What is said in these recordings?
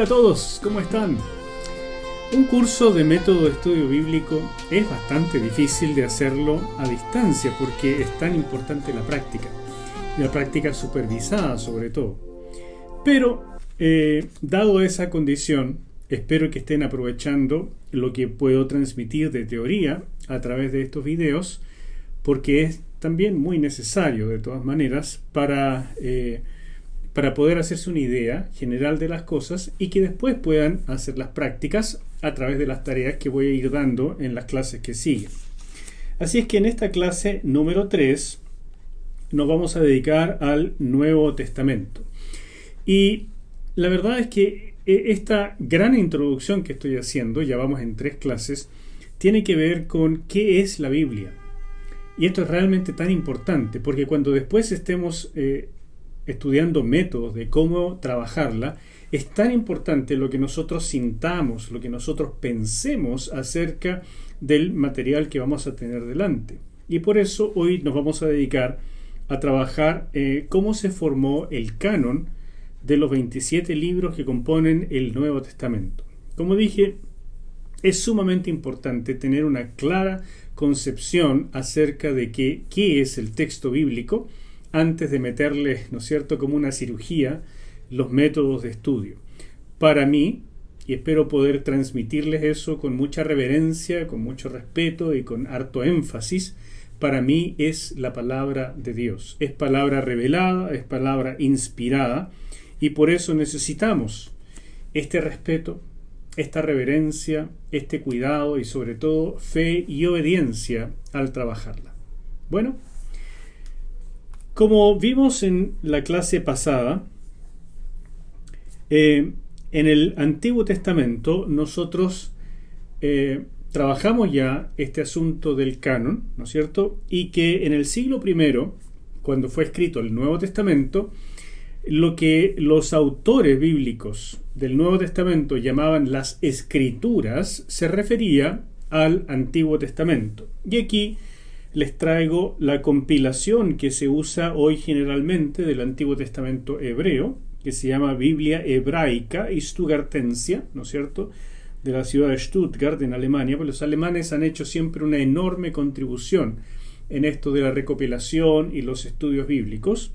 Hola a todos, ¿cómo están? Un curso de método de estudio bíblico es bastante difícil de hacerlo a distancia porque es tan importante la práctica supervisada sobre todo. Pero, dado esa condición, espero que estén aprovechando lo que puedo transmitir de teoría a través de estos videos, porque es también muy necesario de todas maneras para poder hacerse una idea general de las cosas y que después puedan hacer las prácticas a través de las tareas que voy a ir dando en las clases que siguen. Así es que en esta clase número 3 nos vamos a dedicar al Nuevo Testamento. Y la verdad es que esta gran introducción que estoy haciendo, ya vamos en 3 clases, tiene que ver con qué es la Biblia. Y esto es realmente tan importante porque cuando después estemos estudiando métodos de cómo trabajarla, es tan importante lo que nosotros sintamos, lo que nosotros pensemos acerca del material que vamos a tener delante. Y por eso hoy nos vamos a dedicar a trabajar cómo se formó el canon de los 27 libros que componen el Nuevo Testamento. Como dije, es sumamente importante tener una clara concepción acerca de qué es el texto bíblico antes de meterle, ¿no es cierto?, como una cirugía, los métodos de estudio. Para mí, y espero poder transmitirles eso con mucha reverencia, con mucho respeto y con harto énfasis, para mí es la palabra de Dios. Es palabra revelada, es palabra inspirada, y por eso necesitamos este respeto, esta reverencia, este cuidado y sobre todo fe y obediencia al trabajarla. Bueno, como vimos en la clase pasada, en el Antiguo Testamento nosotros trabajamos ya este asunto del canon, ¿no es cierto? Y que en el siglo I, cuando fue escrito el Nuevo Testamento, lo que los autores bíblicos del Nuevo Testamento llamaban las Escrituras se refería al Antiguo Testamento. Y aquí les traigo la compilación que se usa hoy generalmente del Antiguo Testamento hebreo, que se llama Biblia Hebraica y Stuttgartensia, ¿no es cierto?, de la ciudad de Stuttgart, en Alemania, pues los alemanes han hecho siempre una enorme contribución en esto de la recopilación y los estudios bíblicos.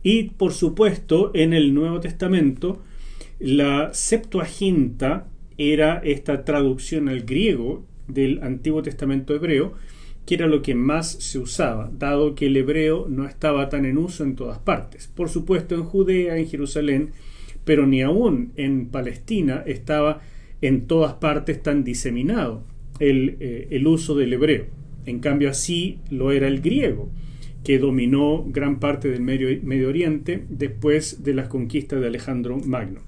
Y, por supuesto, en el Nuevo Testamento, la Septuaginta era esta traducción al griego del Antiguo Testamento hebreo, que era lo que más se usaba, dado que el hebreo no estaba tan en uso en todas partes. Por supuesto, en Judea, en Jerusalén, pero ni aún en Palestina estaba en todas partes tan diseminado el uso del hebreo. En cambio, así lo era el griego, que dominó gran parte del Medio Oriente después de las conquistas de Alejandro Magno.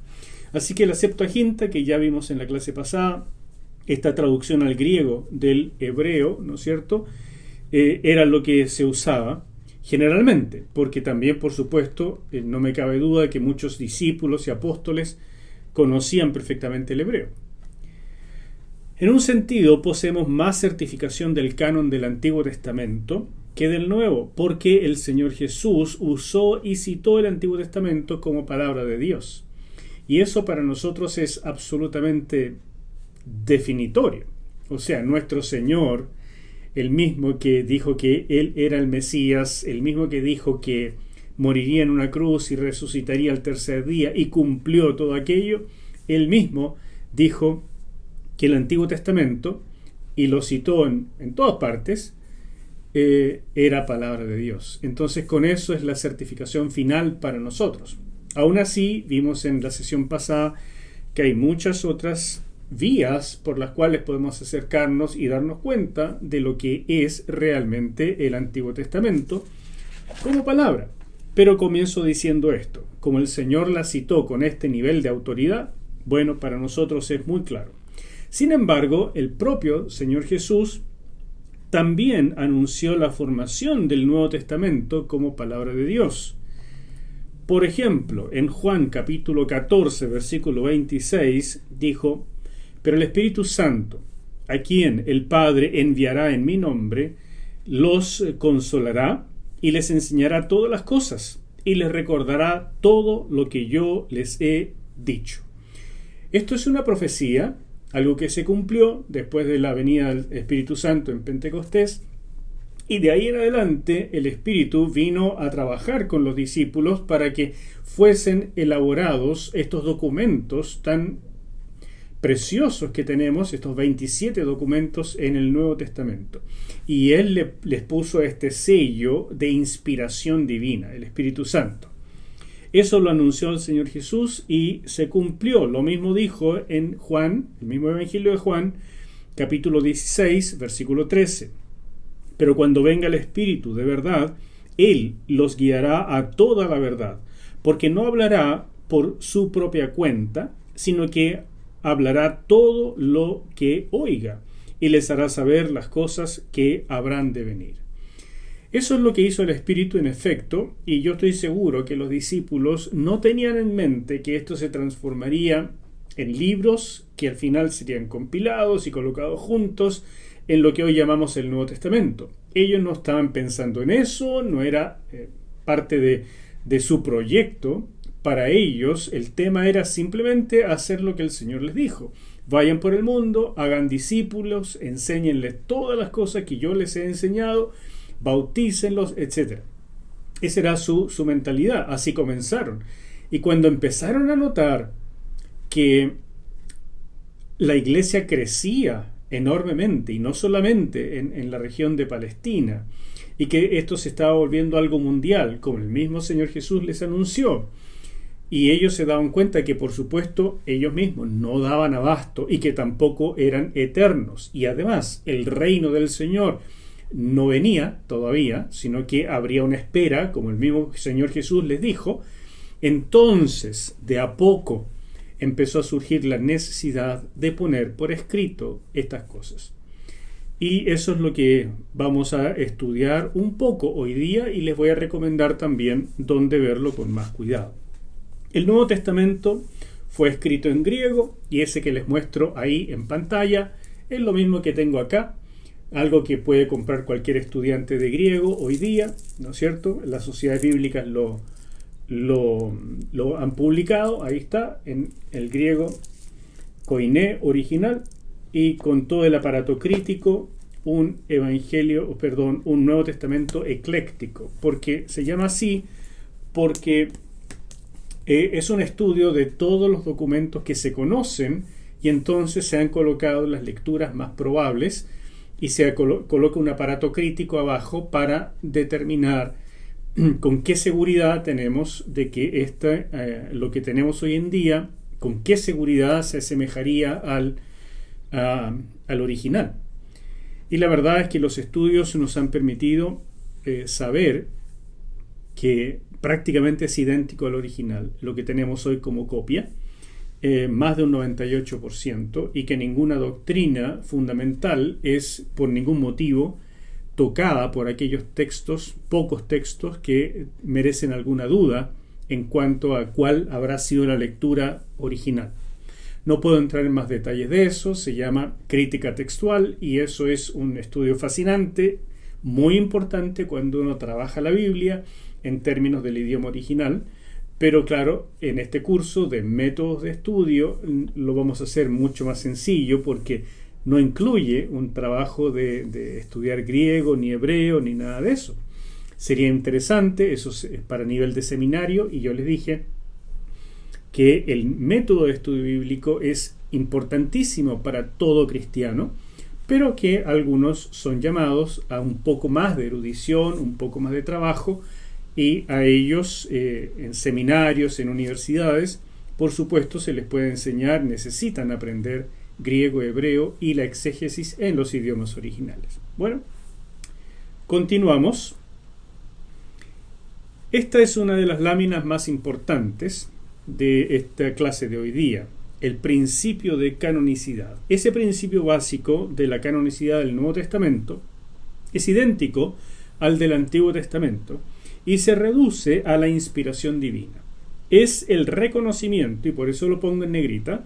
Así que la Septuaginta, que ya vimos en la clase pasada, esta traducción al griego del hebreo, ¿no es cierto?, era lo que se usaba generalmente, porque también, por supuesto, no me cabe duda de que muchos discípulos y apóstoles conocían perfectamente el hebreo. En un sentido, poseemos más certificación del canon del Antiguo Testamento que del Nuevo, porque el Señor Jesús usó y citó el Antiguo Testamento como palabra de Dios. Y eso para nosotros es absolutamente definitorio. O sea, nuestro Señor, el mismo que dijo que Él era el Mesías, el mismo que dijo que moriría en una cruz y resucitaría al tercer día y cumplió todo aquello, Él mismo dijo que el Antiguo Testamento, y lo citó en todas partes, era palabra de Dios. Entonces con eso es la certificación final para nosotros. Aún así, vimos en la sesión pasada que hay muchas otras vías por las cuales podemos acercarnos y darnos cuenta de lo que es realmente el Antiguo Testamento como palabra. Pero comienzo diciendo esto: como el Señor la citó con este nivel de autoridad, bueno, para nosotros es muy claro. Sin embargo, el propio Señor Jesús también anunció la formación del Nuevo Testamento como palabra de Dios. Por ejemplo, en Juan capítulo 14, versículo 26, dijo: pero el Espíritu Santo, a quien el Padre enviará en mi nombre, los consolará y les enseñará todas las cosas y les recordará todo lo que yo les he dicho. Esto es una profecía, algo que se cumplió después de la venida del Espíritu Santo en Pentecostés, y de ahí en adelante el Espíritu vino a trabajar con los discípulos para que fuesen elaborados estos documentos tan preciosos que tenemos, estos 27 documentos en el Nuevo Testamento. Y Él les puso este sello de inspiración divina, el Espíritu Santo. Eso lo anunció el Señor Jesús y se cumplió. Lo mismo dijo en Juan, el mismo Evangelio de Juan, capítulo 16, versículo 13. Pero cuando venga el Espíritu de verdad, Él los guiará a toda la verdad, porque no hablará por su propia cuenta, sino que hablará todo lo que oiga y les hará saber las cosas que habrán de venir. Eso es lo que hizo el Espíritu en efecto, y yo estoy seguro que los discípulos no tenían en mente que esto se transformaría en libros que al final serían compilados y colocados juntos en lo que hoy llamamos el Nuevo Testamento. Ellos no estaban pensando en eso, no era parte de su proyecto. Para ellos el tema era simplemente hacer lo que el Señor les dijo. Vayan por el mundo, hagan discípulos, enséñenles todas las cosas que yo les he enseñado, bautícenlos, etc. Esa era su mentalidad, así comenzaron. Y cuando empezaron a notar que la iglesia crecía enormemente, y no solamente en la región de Palestina, y que esto se estaba volviendo algo mundial, como el mismo Señor Jesús les anunció, y ellos se daban cuenta que, por supuesto, ellos mismos no daban abasto y que tampoco eran eternos. Y además, el reino del Señor no venía todavía, sino que habría una espera, como el mismo Señor Jesús les dijo. Entonces, de a poco, empezó a surgir la necesidad de poner por escrito estas cosas. Y eso es lo que vamos a estudiar un poco hoy día, y les voy a recomendar también dónde verlo con más cuidado. El Nuevo Testamento fue escrito en griego, y ese que les muestro ahí en pantalla es lo mismo que tengo acá, algo que puede comprar cualquier estudiante de griego hoy día, ¿no es cierto? Las sociedades bíblicas lo han publicado, ahí está, en el griego koiné original, y con todo el aparato crítico, un Nuevo Testamento ecléctico, porque se llama así porque es un estudio de todos los documentos que se conocen, y entonces se han colocado las lecturas más probables y se coloca un aparato crítico abajo para determinar con qué seguridad tenemos de que lo que tenemos hoy en día, con qué seguridad se asemejaría al original. Y la verdad es que los estudios nos han permitido saber que prácticamente es idéntico al original, lo que tenemos hoy como copia, más de un 98%, y que ninguna doctrina fundamental es por ningún motivo tocada por aquellos textos, pocos textos, que merecen alguna duda en cuanto a cuál habrá sido la lectura original. No puedo entrar en más detalles de eso, se llama crítica textual, y eso es un estudio fascinante, muy importante cuando uno trabaja la Biblia en términos del idioma original. Pero claro, en este curso de métodos de estudio lo vamos a hacer mucho más sencillo, porque no incluye un trabajo de estudiar griego, ni hebreo, ni nada de eso. Sería interesante, eso es para nivel de seminario, y yo les dije que el método de estudio bíblico es importantísimo para todo cristiano, pero que algunos son llamados a un poco más de erudición, un poco más de trabajo, y a ellos en seminarios, en universidades, por supuesto se les puede enseñar, necesitan aprender griego, hebreo y la exégesis en los idiomas originales. Bueno, continuamos. Esta es una de las láminas más importantes de esta clase de hoy día, el principio de canonicidad. Ese principio básico de la canonicidad del Nuevo Testamento es idéntico al del Antiguo Testamento, y se reduce a la inspiración divina. Es el reconocimiento, y por eso lo pongo en negrita,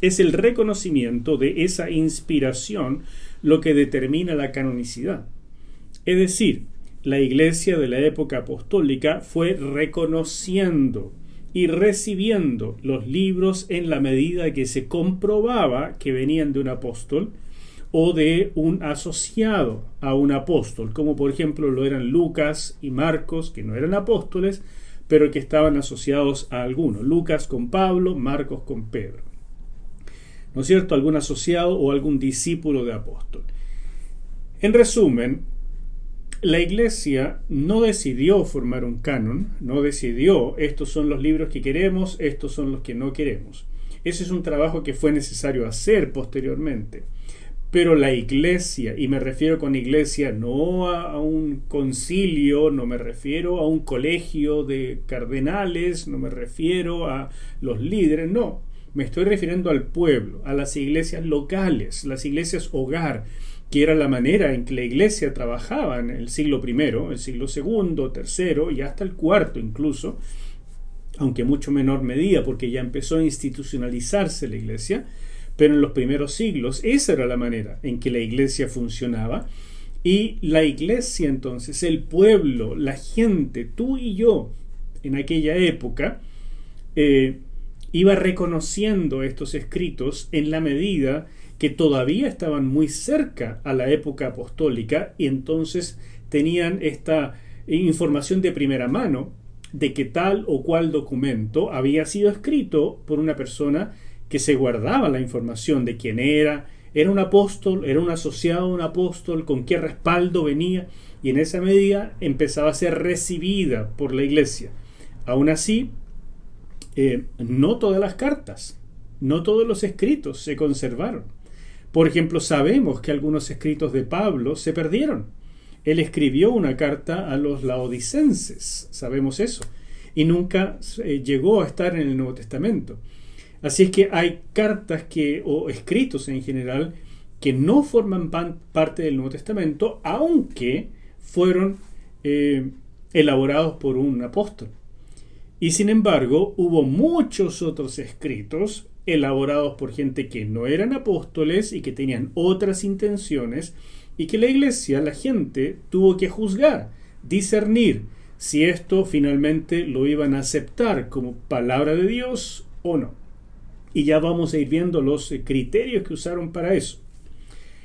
es el reconocimiento de esa inspiración lo que determina la canonicidad. Es decir, la iglesia de la época apostólica fue reconociendo y recibiendo los libros en la medida que se comprobaba que venían de un apóstol o de un asociado a un apóstol, como por ejemplo lo eran Lucas y Marcos, que no eran apóstoles, pero que estaban asociados a alguno. Lucas con Pablo, Marcos con Pedro. ¿No es cierto? Algún asociado o algún discípulo de apóstol. En resumen, la Iglesia no decidió formar un canon, no decidió estos son los libros que queremos, estos son los que no queremos. Ese es un trabajo que fue necesario hacer posteriormente. Pero la Iglesia, y me refiero con Iglesia no a un concilio, no me refiero a un colegio de cardenales, no me refiero a los líderes, no, me estoy refiriendo al pueblo, a las iglesias locales, las iglesias hogar, que era la manera en que la Iglesia trabajaba en el siglo I, el siglo II, III y hasta el IV incluso, aunque mucho menor medida porque ya empezó a institucionalizarse la Iglesia. Pero en los primeros siglos esa era la manera en que la Iglesia funcionaba. Y la Iglesia entonces, el pueblo, la gente, tú y yo, en aquella época, iba reconociendo estos escritos en la medida que todavía estaban muy cerca a la época apostólica y entonces tenían esta información de primera mano de que tal o cual documento había sido escrito por una persona que se guardaba la información de quién era un apóstol, era un asociado a un apóstol, con qué respaldo venía, y en esa medida empezaba a ser recibida por la Iglesia. Aún así, no todas las cartas, no todos los escritos se conservaron. Por ejemplo, sabemos que algunos escritos de Pablo se perdieron. Él escribió una carta a los laodicenses, sabemos eso, y nunca llegó a estar en el Nuevo Testamento. Así es que hay cartas o escritos en general que no forman parte del Nuevo Testamento, aunque fueron elaborados por un apóstol. Y sin embargo, hubo muchos otros escritos elaborados por gente que no eran apóstoles y que tenían otras intenciones, y que la Iglesia, la gente, tuvo que juzgar, discernir si esto finalmente lo iban a aceptar como palabra de Dios o no. Y ya vamos a ir viendo los criterios que usaron para eso.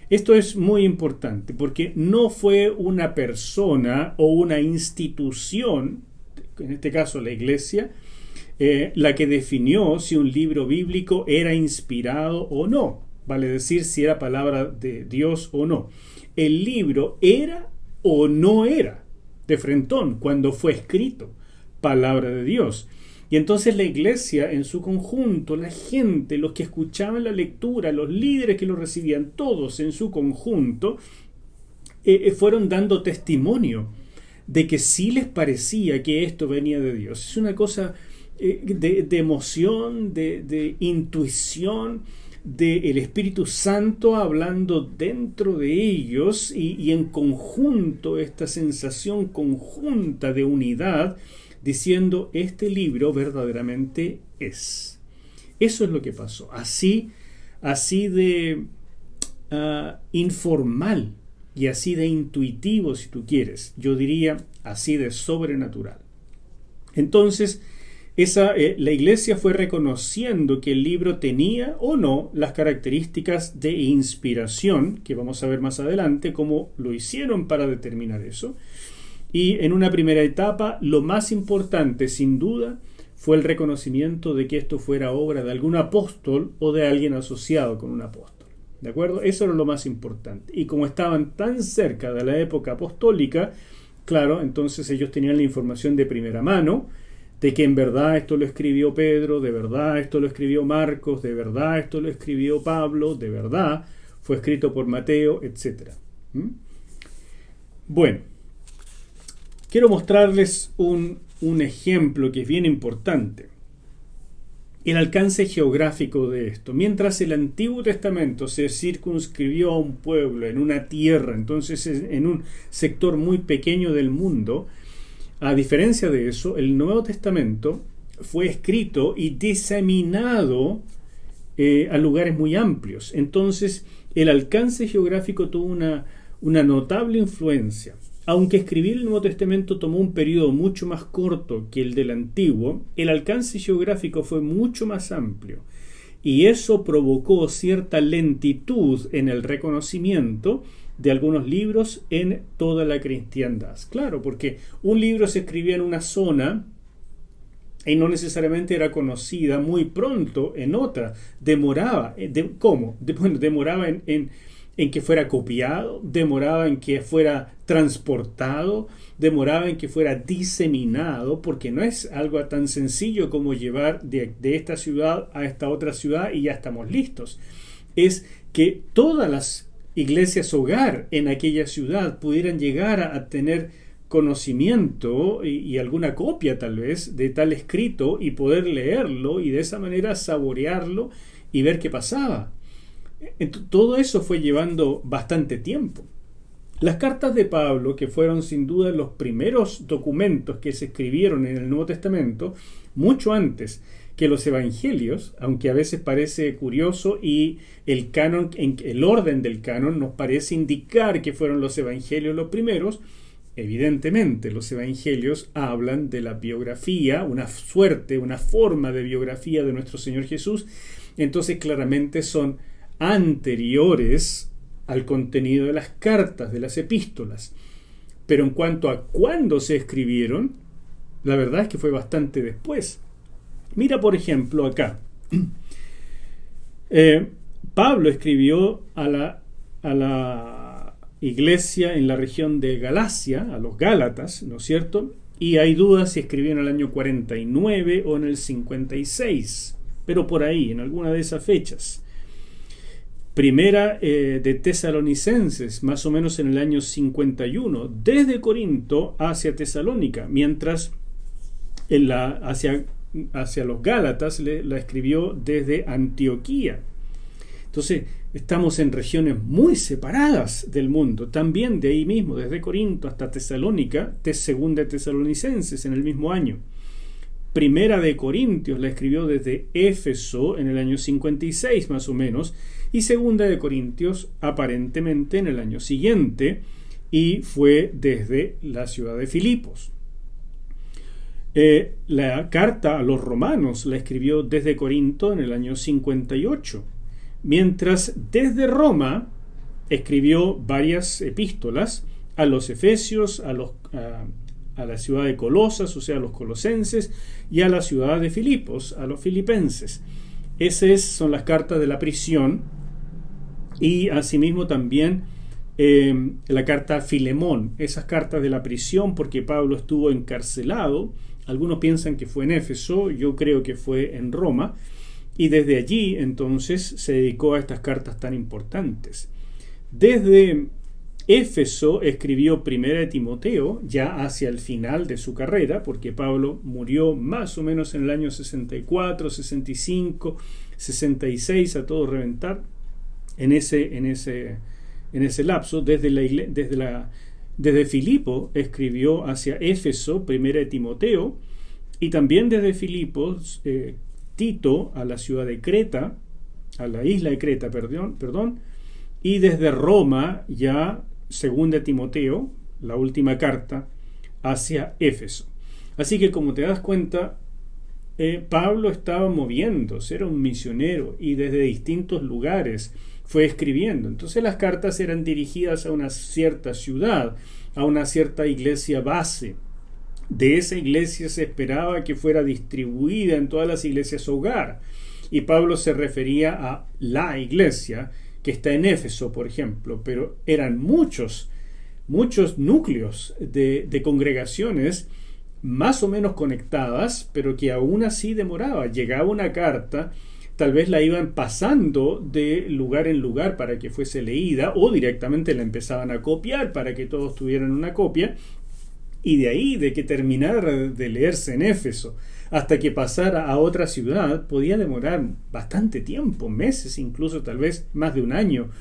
Esto es muy importante porque no fue una persona o una institución, en este caso la Iglesia, la que definió si un libro bíblico era inspirado o no, vale decir si era palabra de Dios o no. El libro era o no era, de frentón, cuando fue escrito, palabra de Dios. Y entonces la Iglesia en su conjunto, la gente, los que escuchaban la lectura, los líderes que lo recibían, todos en su conjunto, fueron dando testimonio de que sí les parecía que esto venía de Dios. Es una cosa de emoción, de intuición, del Espíritu Santo hablando dentro de ellos y en conjunto, esta sensación conjunta de unidad, diciendo este libro verdaderamente es. Eso es lo que pasó. Así de informal y así de intuitivo, si tú quieres. Yo diría así de sobrenatural. Entonces, la Iglesia fue reconociendo que el libro tenía o no las características de inspiración, que vamos a ver más adelante cómo lo hicieron para determinar eso. Y en una primera etapa, lo más importante, sin duda, fue el reconocimiento de que esto fuera obra de algún apóstol o de alguien asociado con un apóstol. ¿De acuerdo? Eso era lo más importante. Y como estaban tan cerca de la época apostólica, claro, entonces ellos tenían la información de primera mano de que en verdad esto lo escribió Pedro, de verdad esto lo escribió Marcos, de verdad esto lo escribió Pablo, de verdad fue escrito por Mateo, etc. Bueno, quiero mostrarles un ejemplo que es bien importante. El alcance geográfico de esto. Mientras el Antiguo Testamento se circunscribió a un pueblo, en una tierra, entonces en un sector muy pequeño del mundo, a diferencia de eso, el Nuevo Testamento fue escrito y diseminado a lugares muy amplios. Entonces, el alcance geográfico tuvo una notable influencia. aunque escribir el Nuevo Testamento tomó un periodo mucho más corto que el del Antiguo, el alcance geográfico fue mucho más amplio. Y eso provocó cierta lentitud en el reconocimiento de algunos libros en toda la cristiandad. Claro, porque un libro se escribía en una zona y no necesariamente era conocida muy pronto en otra. Demoraba. ¿Cómo? Demoraba en que fuera copiado, demoraba en que fuera transportado, demoraba en que fuera diseminado, porque no es algo tan sencillo como llevar de esta ciudad a esta otra ciudad y ya estamos listos. Es que todas las iglesias hogar en aquella ciudad pudieran llegar a tener conocimiento y alguna copia tal vez de tal escrito y poder leerlo y de esa manera saborearlo y ver qué pasaba. Todo eso fue llevando bastante tiempo. Las cartas de Pablo, que fueron sin duda los primeros documentos que se escribieron en el Nuevo Testamento, mucho antes que los evangelios, aunque a veces parece curioso y el orden del canon nos parece indicar que fueron los evangelios los primeros. Evidentemente, los evangelios hablan de la biografía, una forma de biografía de nuestro Señor Jesús, entonces claramente son anteriores al contenido de las cartas, de las epístolas. Pero en cuanto a cuándo se escribieron, la verdad es que fue bastante después. Mira, por ejemplo, acá. Pablo escribió a la iglesia en la región de Galacia, a los Gálatas, ¿no es cierto? Y hay dudas si escribió en el año 49 o en el 56, pero por ahí, en alguna de esas fechas. Primera de Tesalonicenses, más o menos en el año 51, desde Corinto hacia Tesalónica, mientras hacia los Gálatas la escribió desde Antioquía. Entonces, estamos en regiones muy separadas del mundo, también de ahí mismo, desde Corinto hasta Tesalónica, segunda de Tesalonicenses en el mismo año. Primera de Corintios la escribió desde Éfeso en el año 56 más o menos, y segunda de Corintios aparentemente en el año siguiente, y fue desde la ciudad de Filipos. La carta a los romanos la escribió desde Corinto en el año 58, mientras desde Roma escribió varias epístolas a los efesios, a la ciudad de Colosas, o sea, a los colosenses, y a la ciudad de Filipos, a los filipenses. Esas son las cartas de la prisión, y asimismo también la carta a Filemón, esas cartas de la prisión, porque Pablo estuvo encarcelado. Algunos piensan que fue en Éfeso, yo creo que fue en Roma, y desde allí entonces se dedicó a estas cartas tan importantes. Desde Éfeso escribió Primera de Timoteo, ya hacia el final de su carrera, porque Pablo murió más o menos en el año 64, 65, 66, a todo reventar, en ese lapso. Desde Filipo escribió hacia Éfeso, Primera de Timoteo, y también desde Filipos, Tito a la ciudad de Creta, a la isla de Creta, perdón, y desde Roma ya Segunda de Timoteo, la última carta, hacia Éfeso. Así que como te das cuenta, Pablo estaba moviéndose, era un misionero y desde distintos lugares fue escribiendo. Entonces las cartas eran dirigidas a una cierta ciudad, a una cierta iglesia base. De esa iglesia se esperaba que fuera distribuida en todas las iglesias hogar. Y Pablo se refería a la iglesia que está en Éfeso, por ejemplo, pero eran muchos núcleos de congregaciones más o menos conectadas, pero que aún así demoraba. Llegaba una carta, tal vez la iban pasando de lugar en lugar para que fuese leída, o directamente la empezaban a copiar para que todos tuvieran una copia, y de ahí, de que terminara de leerse en Éfeso hasta que pasara a otra ciudad, podía demorar bastante tiempo, meses, incluso tal vez más de un año,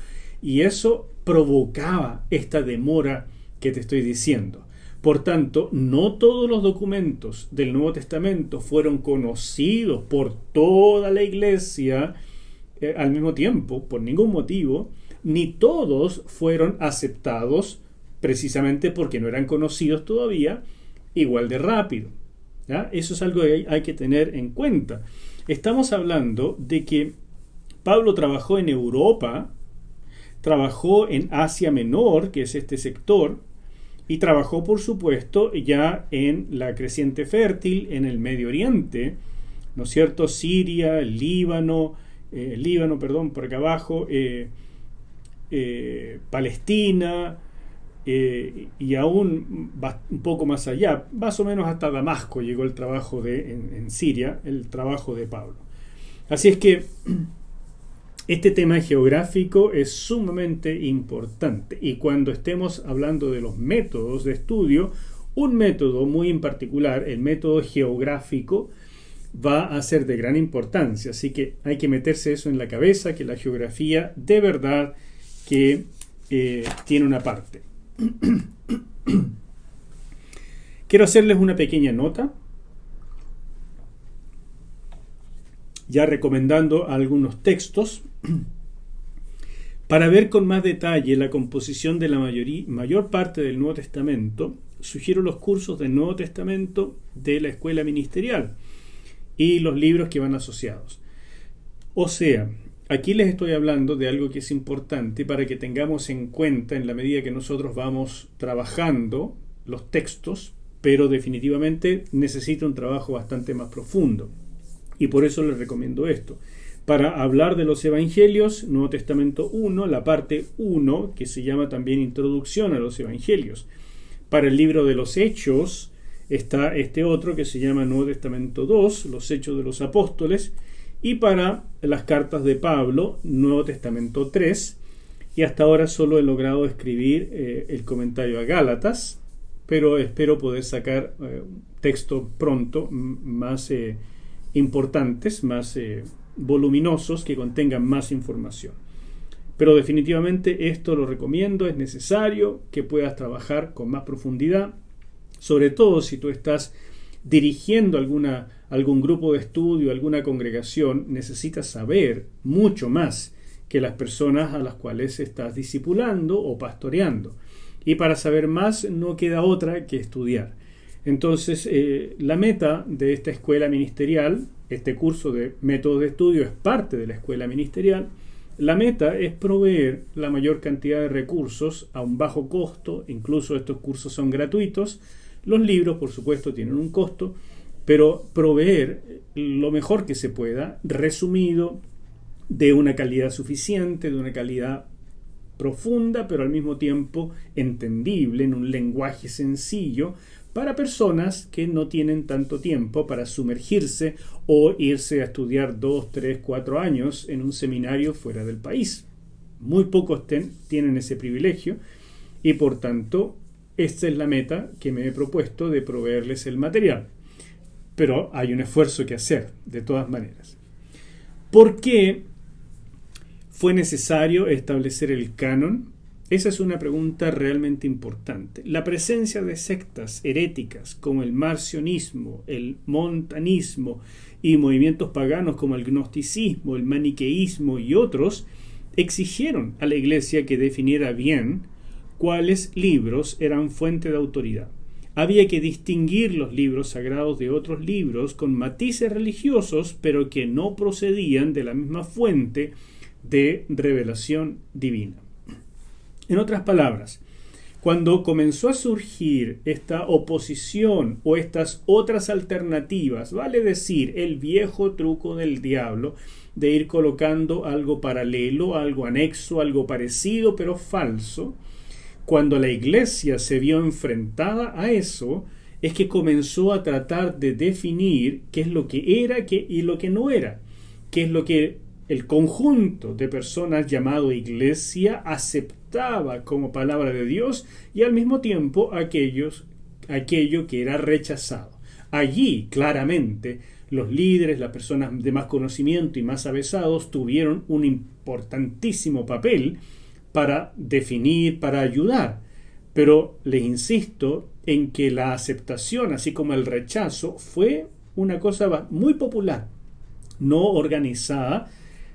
y eso provocaba esta demora que te estoy diciendo. Por tanto, no todos los documentos del Nuevo Testamento fueron conocidos por toda la iglesia al mismo tiempo, por ningún motivo, ni todos fueron aceptados precisamente porque no eran conocidos todavía igual de rápido. ¿Ya? Eso es algo que hay que tener en cuenta. Estamos hablando de que Pablo trabajó en Europa, trabajó en Asia Menor, que es este sector, y trabajó, por supuesto, ya en la creciente fértil, en el Medio Oriente, ¿no es cierto? Siria, Líbano, por acá abajo, Palestina, y aún un poco más allá, más o menos hasta Damasco llegó el trabajo en Siria, el trabajo de Pablo. Así es que este tema geográfico es sumamente importante, y cuando estemos hablando de los métodos de estudio, un método muy en particular, el método geográfico, va a ser de gran importancia. Así que hay que meterse eso en la cabeza, que la geografía de verdad que tiene una parte. Quiero hacerles una pequeña nota, ya recomendando algunos textos para ver con más detalle la composición de la mayor parte del Nuevo Testamento. Sugiero los cursos del Nuevo Testamento de la Escuela Ministerial y los libros que van asociados. O sea, aquí les estoy hablando de algo que es importante para que tengamos en cuenta en la medida que nosotros vamos trabajando los textos, pero definitivamente necesita un trabajo bastante más profundo. Y por eso les recomiendo esto. Para hablar de los Evangelios, Nuevo Testamento 1, la parte 1, que se llama también Introducción a los Evangelios. Para el libro de los Hechos está este otro que se llama Nuevo Testamento 2, los Hechos de los Apóstoles. Y para las cartas de Pablo, Nuevo Testamento 3. Y hasta ahora solo he logrado escribir el comentario a Gálatas, pero espero poder sacar textos pronto más importantes, más voluminosos, que contengan más información. Pero definitivamente esto lo recomiendo, es necesario que puedas trabajar con más profundidad, sobre todo si tú estás dirigiendo algún grupo de estudio, alguna congregación, necesitas saber mucho más que las personas a las cuales estás discipulando o pastoreando. Y para saber más no queda otra que estudiar. Entonces, la meta de esta escuela ministerial, este curso de métodos de estudio es parte de la escuela ministerial. La meta es proveer la mayor cantidad de recursos a un bajo costo. Incluso estos cursos son gratuitos. Los libros, por supuesto, tienen un costo, pero proveer lo mejor que se pueda, resumido, de una calidad suficiente, de una calidad profunda, pero al mismo tiempo entendible, en un lenguaje sencillo, para personas que no tienen tanto tiempo para sumergirse o irse a estudiar 2, 3, 4 años en un seminario fuera del país. Muy pocos tienen ese privilegio y por tanto esta es la meta que me he propuesto de proveerles el material. Pero hay un esfuerzo que hacer, de todas maneras. ¿Por qué fue necesario establecer el canon? Esa es una pregunta realmente importante. La presencia de sectas heréticas como el marcionismo, el montanismo y movimientos paganos como el gnosticismo, el maniqueísmo y otros exigieron a la Iglesia que definiera bien cuáles libros eran fuente de autoridad. Había que distinguir los libros sagrados de otros libros con matices religiosos, pero que no procedían de la misma fuente de revelación divina. En otras palabras, cuando comenzó a surgir esta oposición o estas otras alternativas, vale decir, el viejo truco del diablo de ir colocando algo paralelo, algo anexo, algo parecido pero falso, cuando la Iglesia se vio enfrentada a eso, es que comenzó a tratar de definir qué es lo que era y lo que no era, qué es lo que el conjunto de personas llamado Iglesia aceptaba como palabra de Dios y al mismo tiempo aquello que era rechazado. Allí, claramente, los líderes, las personas de más conocimiento y más avesados tuvieron un importantísimo papel para definir, para ayudar. Pero les insisto en que la aceptación, así como el rechazo, fue una cosa muy popular, no organizada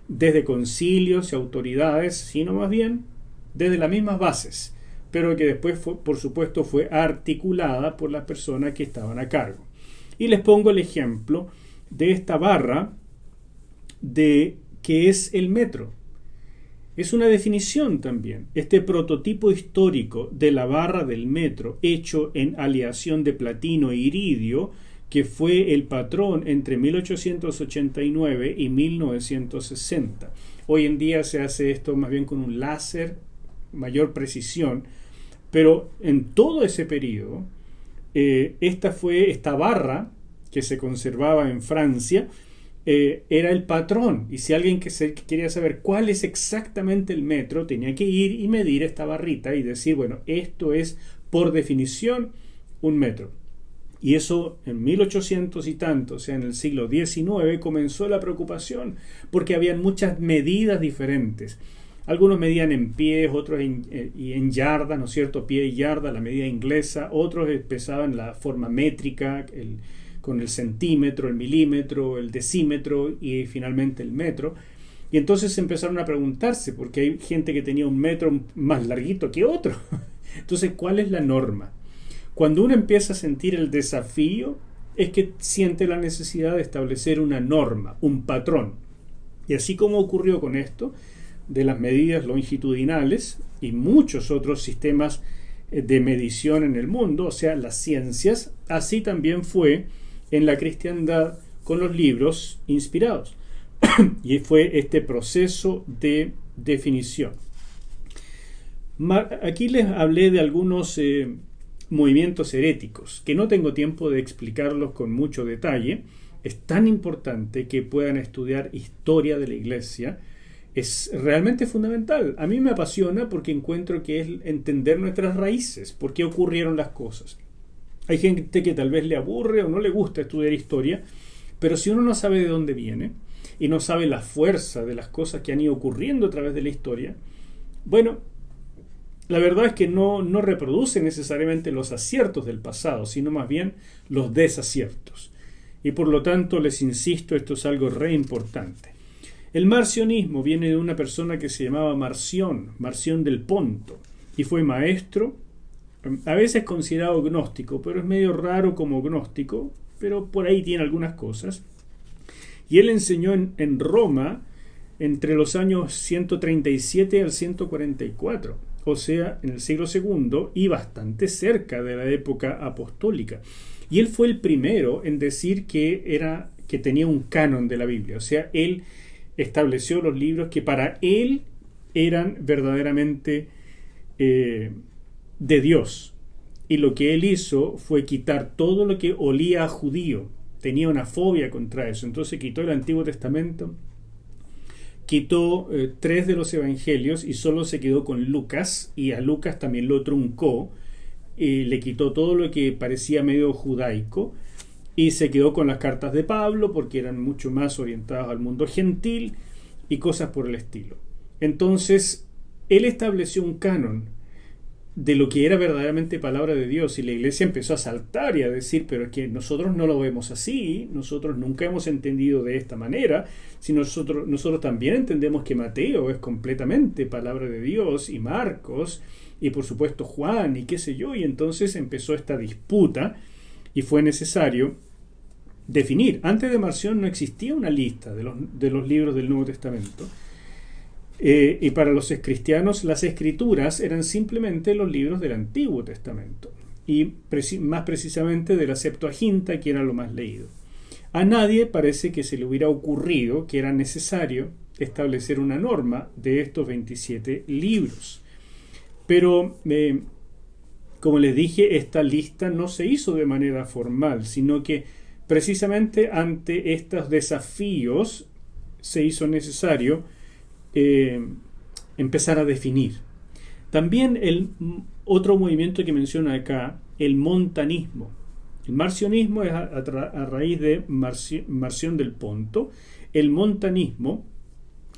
desde concilios y autoridades, sino más bien desde las mismas bases, pero que después, por supuesto, fue articulada por las personas que estaban a cargo. Y les pongo el ejemplo de esta barra de que es el metro. Es una definición también. Este prototipo histórico de la barra del metro, hecho en aleación de platino e iridio, que fue el patrón entre 1889 y 1960. Hoy en día se hace esto más bien con un láser, mayor precisión, pero en todo ese periodo, esta barra que se conservaba en Francia, era el patrón, y si alguien que quería saber cuál es exactamente el metro, tenía que ir y medir esta barrita y decir, bueno, esto es por definición un metro. Y eso en 1800 y tanto, o sea, en el siglo XIX, comenzó la preocupación, porque habían muchas medidas diferentes. Algunos medían en pies, otros en yardas, ¿no es cierto? Pie y yarda, la medida inglesa. Otros pesaban la forma métrica, con el centímetro, el milímetro, el decímetro y finalmente el metro. Y entonces empezaron a preguntarse, porque hay gente que tenía un metro más larguito que otro. Entonces, ¿cuál es la norma? Cuando uno empieza a sentir el desafío, es que siente la necesidad de establecer una norma, un patrón. Y así como ocurrió con esto, de las medidas longitudinales y muchos otros sistemas de medición en el mundo, o sea, las ciencias, así también fue en la cristiandad con los libros inspirados. Y fue este proceso de definición. Aquí les hablé de algunos movimientos heréticos, que no tengo tiempo de explicarlos con mucho detalle. Es tan importante que puedan estudiar historia de la Iglesia. Es realmente fundamental. A mí me apasiona porque encuentro que es entender nuestras raíces, por qué ocurrieron las cosas. Hay gente que tal vez le aburre o no le gusta estudiar historia, pero si uno no sabe de dónde viene y no sabe la fuerza de las cosas que han ido ocurriendo a través de la historia, bueno, la verdad es que no reproduce necesariamente los aciertos del pasado, sino más bien los desaciertos. Y por lo tanto, les insisto, esto es algo re importante. El marcionismo viene de una persona que se llamaba Marción del Ponto, y fue maestro, a veces considerado gnóstico, pero es medio raro como gnóstico, pero por ahí tiene algunas cosas. Y él enseñó en Roma entre los años 137 al 144, o sea, en el siglo II y bastante cerca de la época apostólica. Y él fue el primero en decir que tenía un canon de la Biblia, o sea, él estableció los libros que para él eran verdaderamente de Dios. Y lo que él hizo fue quitar todo lo que olía a judío. Tenía una fobia contra eso. Entonces quitó el Antiguo Testamento, quitó 3 de los evangelios y solo se quedó con Lucas, y a Lucas también lo truncó, le quitó todo lo que parecía medio judaico y se quedó con las cartas de Pablo porque eran mucho más orientadas al mundo gentil y cosas por el estilo. Entonces él estableció un canon de lo que era verdaderamente palabra de Dios, y la iglesia empezó a saltar y a decir, pero es que nosotros no lo vemos así, nosotros nunca hemos entendido de esta manera, si nosotros también entendemos que Mateo es completamente palabra de Dios, y Marcos, y por supuesto Juan, y qué sé yo. Y entonces empezó esta disputa y fue necesario definir. Antes de Marción no existía una lista de los libros del Nuevo Testamento. Y para los cristianos las escrituras eran simplemente los libros del Antiguo Testamento, y más precisamente de la Septuaginta, que era lo más leído. A nadie parece que se le hubiera ocurrido que era necesario establecer una norma de estos 27 libros. Pero, como les dije, esta lista no se hizo de manera formal, sino que precisamente ante estos desafíos se hizo necesario empezar a definir. También el otro movimiento que menciona acá, el montanismo. El marcionismo es a raíz de Marción del Ponto. El montanismo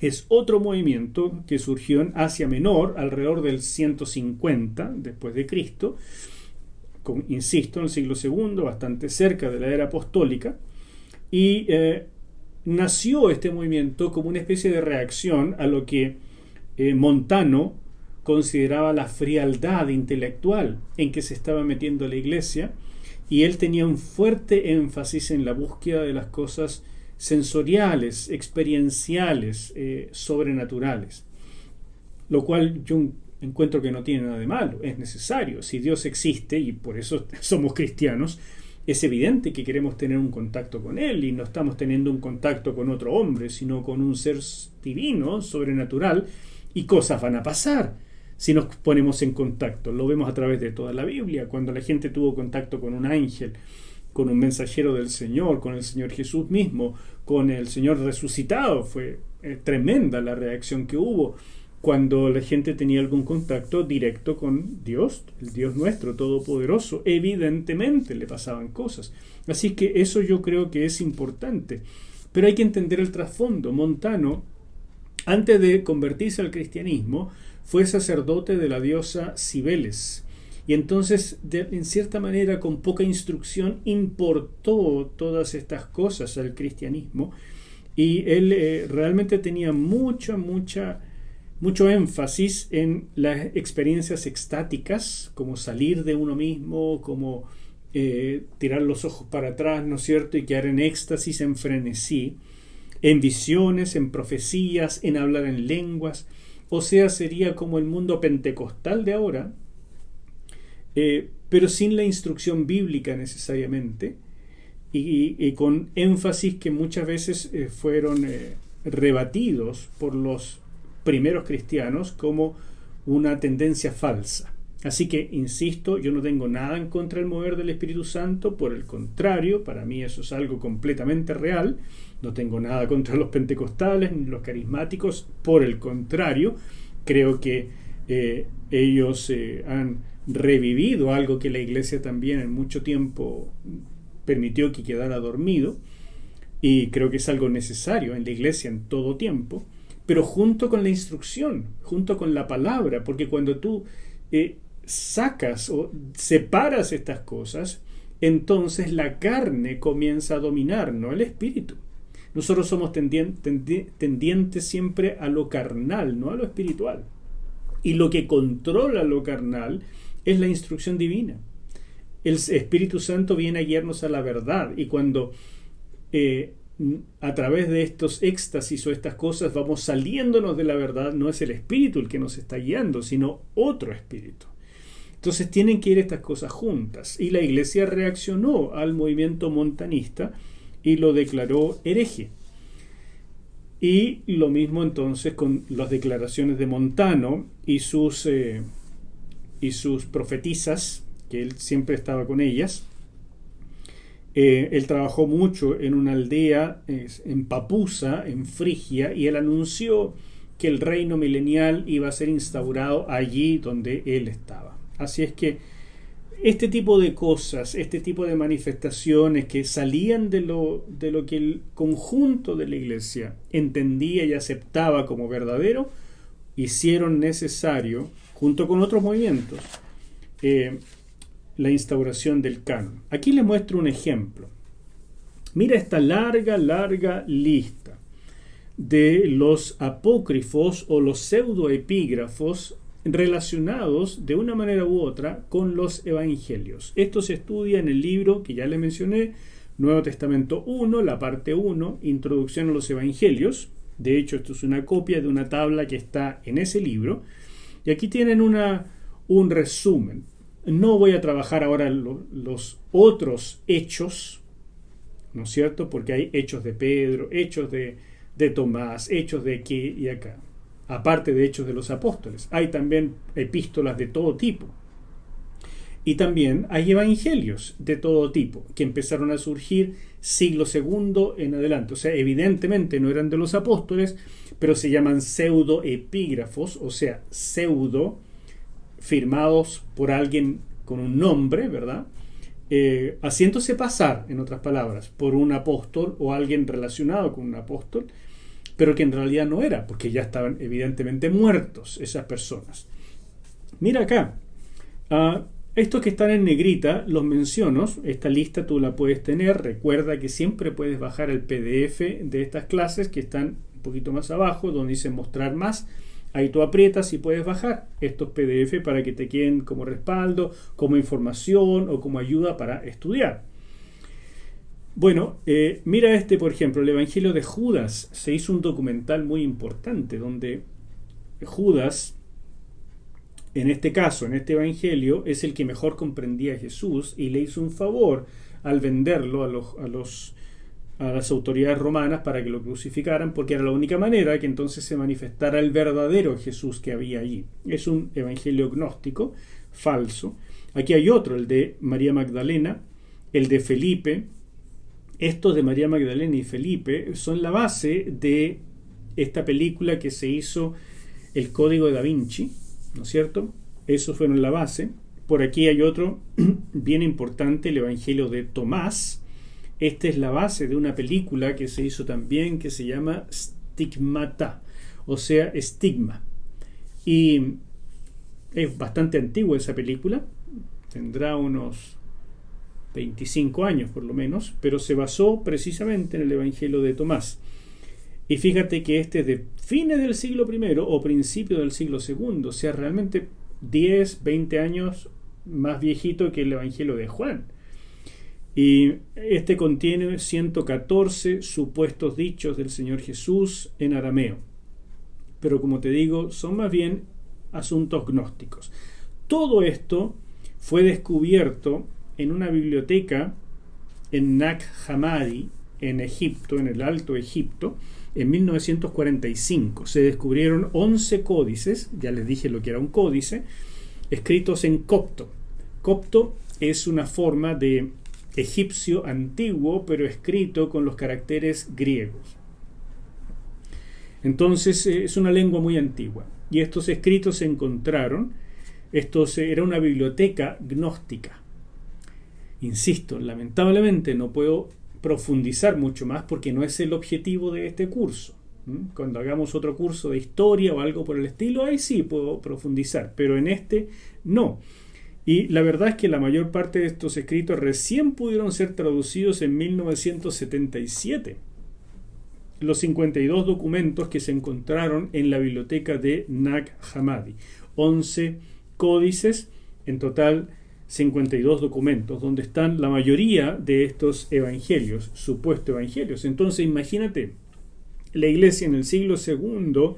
es otro movimiento que surgió en Asia Menor alrededor del 150 después de Cristo, insisto, en el siglo II, bastante cerca de la era apostólica, y nació este movimiento como una especie de reacción a lo que Montano consideraba la frialdad intelectual en que se estaba metiendo la iglesia, y él tenía un fuerte énfasis en la búsqueda de las cosas sensoriales, experienciales, sobrenaturales, lo cual yo encuentro que no tiene nada de malo, es necesario. Si Dios existe, y por eso somos cristianos, es evidente que queremos tener un contacto con Él, y no estamos teniendo un contacto con otro hombre, sino con un ser divino, sobrenatural, y cosas van a pasar si nos ponemos en contacto. Lo vemos a través de toda la Biblia, cuando la gente tuvo contacto con un ángel, con un mensajero del Señor, con el Señor Jesús mismo, con el Señor resucitado. Fue tremenda la reacción que hubo cuando la gente tenía algún contacto directo con Dios, el Dios nuestro todopoderoso. Evidentemente le pasaban cosas. Así que eso yo creo que es importante. Pero hay que entender el trasfondo. Montano, antes de convertirse al cristianismo, fue sacerdote de la diosa Cibeles. Y entonces, en cierta manera, con poca instrucción, importó todas estas cosas al cristianismo. Y él realmente tenía mucho énfasis en las experiencias extáticas, como salir de uno mismo, como tirar los ojos para atrás, ¿no es cierto?, y quedar en éxtasis, en frenesí, en visiones, en profecías, en hablar en lenguas. O sea, sería como el mundo pentecostal de ahora, pero sin la instrucción bíblica necesariamente, y con énfasis que muchas veces fueron rebatidos por los primeros cristianos como una tendencia falsa. Así que, insisto, yo no tengo nada en contra del mover del Espíritu Santo, por el contrario, para mí eso es algo completamente real. No tengo nada contra los pentecostales ni los carismáticos, por el contrario, creo que ellos han revivido algo que la iglesia también en mucho tiempo permitió que quedara dormido, y creo que es algo necesario en la iglesia en todo tiempo, pero junto con la instrucción, junto con la palabra, porque cuando tú sacas o separas estas cosas, entonces la carne comienza a dominar, no el espíritu. Nosotros somos tendientes siempre a lo carnal, no a lo espiritual. Y lo que controla lo carnal es la instrucción divina. El Espíritu Santo viene a guiarnos a la verdad, y cuando a través de estos éxtasis o estas cosas vamos saliéndonos de la verdad, no es el espíritu el que nos está guiando, sino otro espíritu. Entonces tienen que ir estas cosas juntas, y la iglesia reaccionó al movimiento montanista y lo declaró hereje. Y lo mismo entonces con las declaraciones de Montano y sus profetisas, que él siempre estaba con ellas. Él trabajó mucho en una aldea en Papusa, en Frigia, y él anunció que el reino milenial iba a ser instaurado allí donde él estaba. Así es que este tipo de cosas, este tipo de manifestaciones que salían de lo que el conjunto de la iglesia entendía y aceptaba como verdadero, hicieron necesario, junto con otros movimientos, la instauración del canon. Aquí les muestro un ejemplo. Mira esta larga lista de los apócrifos o los pseudoepígrafos relacionados de una manera u otra con los evangelios. Esto se estudia en el libro que ya les mencioné, Nuevo Testamento 1, la parte 1, Introducción a los Evangelios. De hecho, esto es una copia de una tabla que está en ese libro. Y aquí tienen un resumen. No voy a trabajar ahora los otros hechos, ¿no es cierto? Porque hay hechos de Pedro, hechos de Tomás, hechos de aquí y acá. Aparte de hechos de los apóstoles, hay también epístolas de todo tipo. Y también hay evangelios de todo tipo, que empezaron a surgir siglo II en adelante. O sea, evidentemente no eran de los apóstoles, pero se llaman pseudoepígrafos, o sea, pseudo, firmados por alguien con un nombre, ¿verdad? Haciéndose pasar, en otras palabras, por un apóstol o alguien relacionado con un apóstol, pero que en realidad no era, porque ya estaban evidentemente muertos esas personas. Mira acá, estos que están en negrita los menciono. Esta lista tú la puedes tener. Recuerda que siempre puedes bajar el PDF de estas clases que están un poquito más abajo, donde dice mostrar más, Ahí tú aprietas y puedes bajar estos PDF para que te queden como respaldo, como información o como ayuda para estudiar. Bueno, mira por ejemplo, el Evangelio de Judas. Se hizo un documental muy importante donde Judas, en este caso, en este Evangelio, es el que mejor comprendía a Jesús y le hizo un favor al venderlo a las autoridades romanas para que lo crucificaran, porque era la única manera que entonces se manifestara el verdadero Jesús que había allí. Es un evangelio gnóstico, falso. Aquí hay otro, el de María Magdalena, el de Felipe. Estos de María Magdalena y Felipe son la base de esta película que se hizo, El Código de Da Vinci, ¿no es cierto? Esos fueron la base. Por aquí hay otro bien importante, el Evangelio de Tomás. Esta es la base de una película que se hizo también que se llama Stigmata, o sea, estigma. Y es bastante antigua esa película, tendrá unos 25 años por lo menos, pero se basó precisamente en el Evangelio de Tomás. Y fíjate que este es de fines del siglo I o principio del siglo II, o sea, realmente 10, 20 años más viejito que el Evangelio de Juan. Y este contiene 114 supuestos dichos del Señor Jesús en arameo. Pero como te digo, son más bien asuntos gnósticos. Todo esto fue descubierto en una biblioteca en Nag Hammadi, en Egipto, en el Alto Egipto, en 1945. Se descubrieron 11 códices, ya les dije lo que era un códice, escritos en copto. Copto es una forma de egipcio antiguo, pero escrito con los caracteres griegos. Entonces es una lengua muy antigua. Y estos escritos se encontraron, era una biblioteca gnóstica. Insisto, lamentablemente no puedo profundizar mucho más porque no es el objetivo de este curso. Cuando hagamos otro curso de historia o algo por el estilo, ahí sí puedo profundizar, pero en este no. Y la verdad es que la mayor parte de estos escritos recién pudieron ser traducidos en 1977. Los 52 documentos que se encontraron en la biblioteca de Nag Hammadi. 11 códices, en total 52 documentos, donde están la mayoría de estos evangelios, supuestos evangelios. Entonces imagínate, la iglesia en el siglo II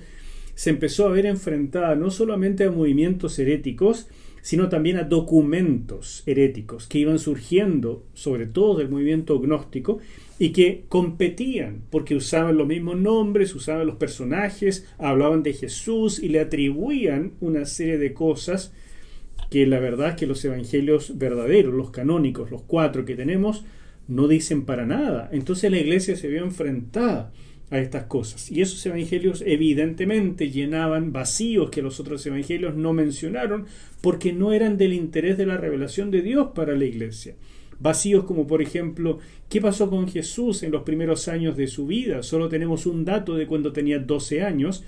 se empezó a ver enfrentada no solamente a movimientos heréticos, sino también a documentos heréticos que iban surgiendo, sobre todo del movimiento gnóstico, y que competían, porque usaban los mismos nombres, usaban los personajes, hablaban de Jesús y le atribuían una serie de cosas que la verdad es que los evangelios verdaderos, los canónicos, los 4 que tenemos, no dicen para nada. Entonces la iglesia se vio enfrentada a estas cosas. Y esos evangelios evidentemente llenaban vacíos que los otros evangelios no mencionaron porque no eran del interés de la revelación de Dios para la iglesia. Vacíos como, por ejemplo, ¿qué pasó con Jesús en los primeros años de su vida? Solo tenemos un dato de cuando tenía 12 años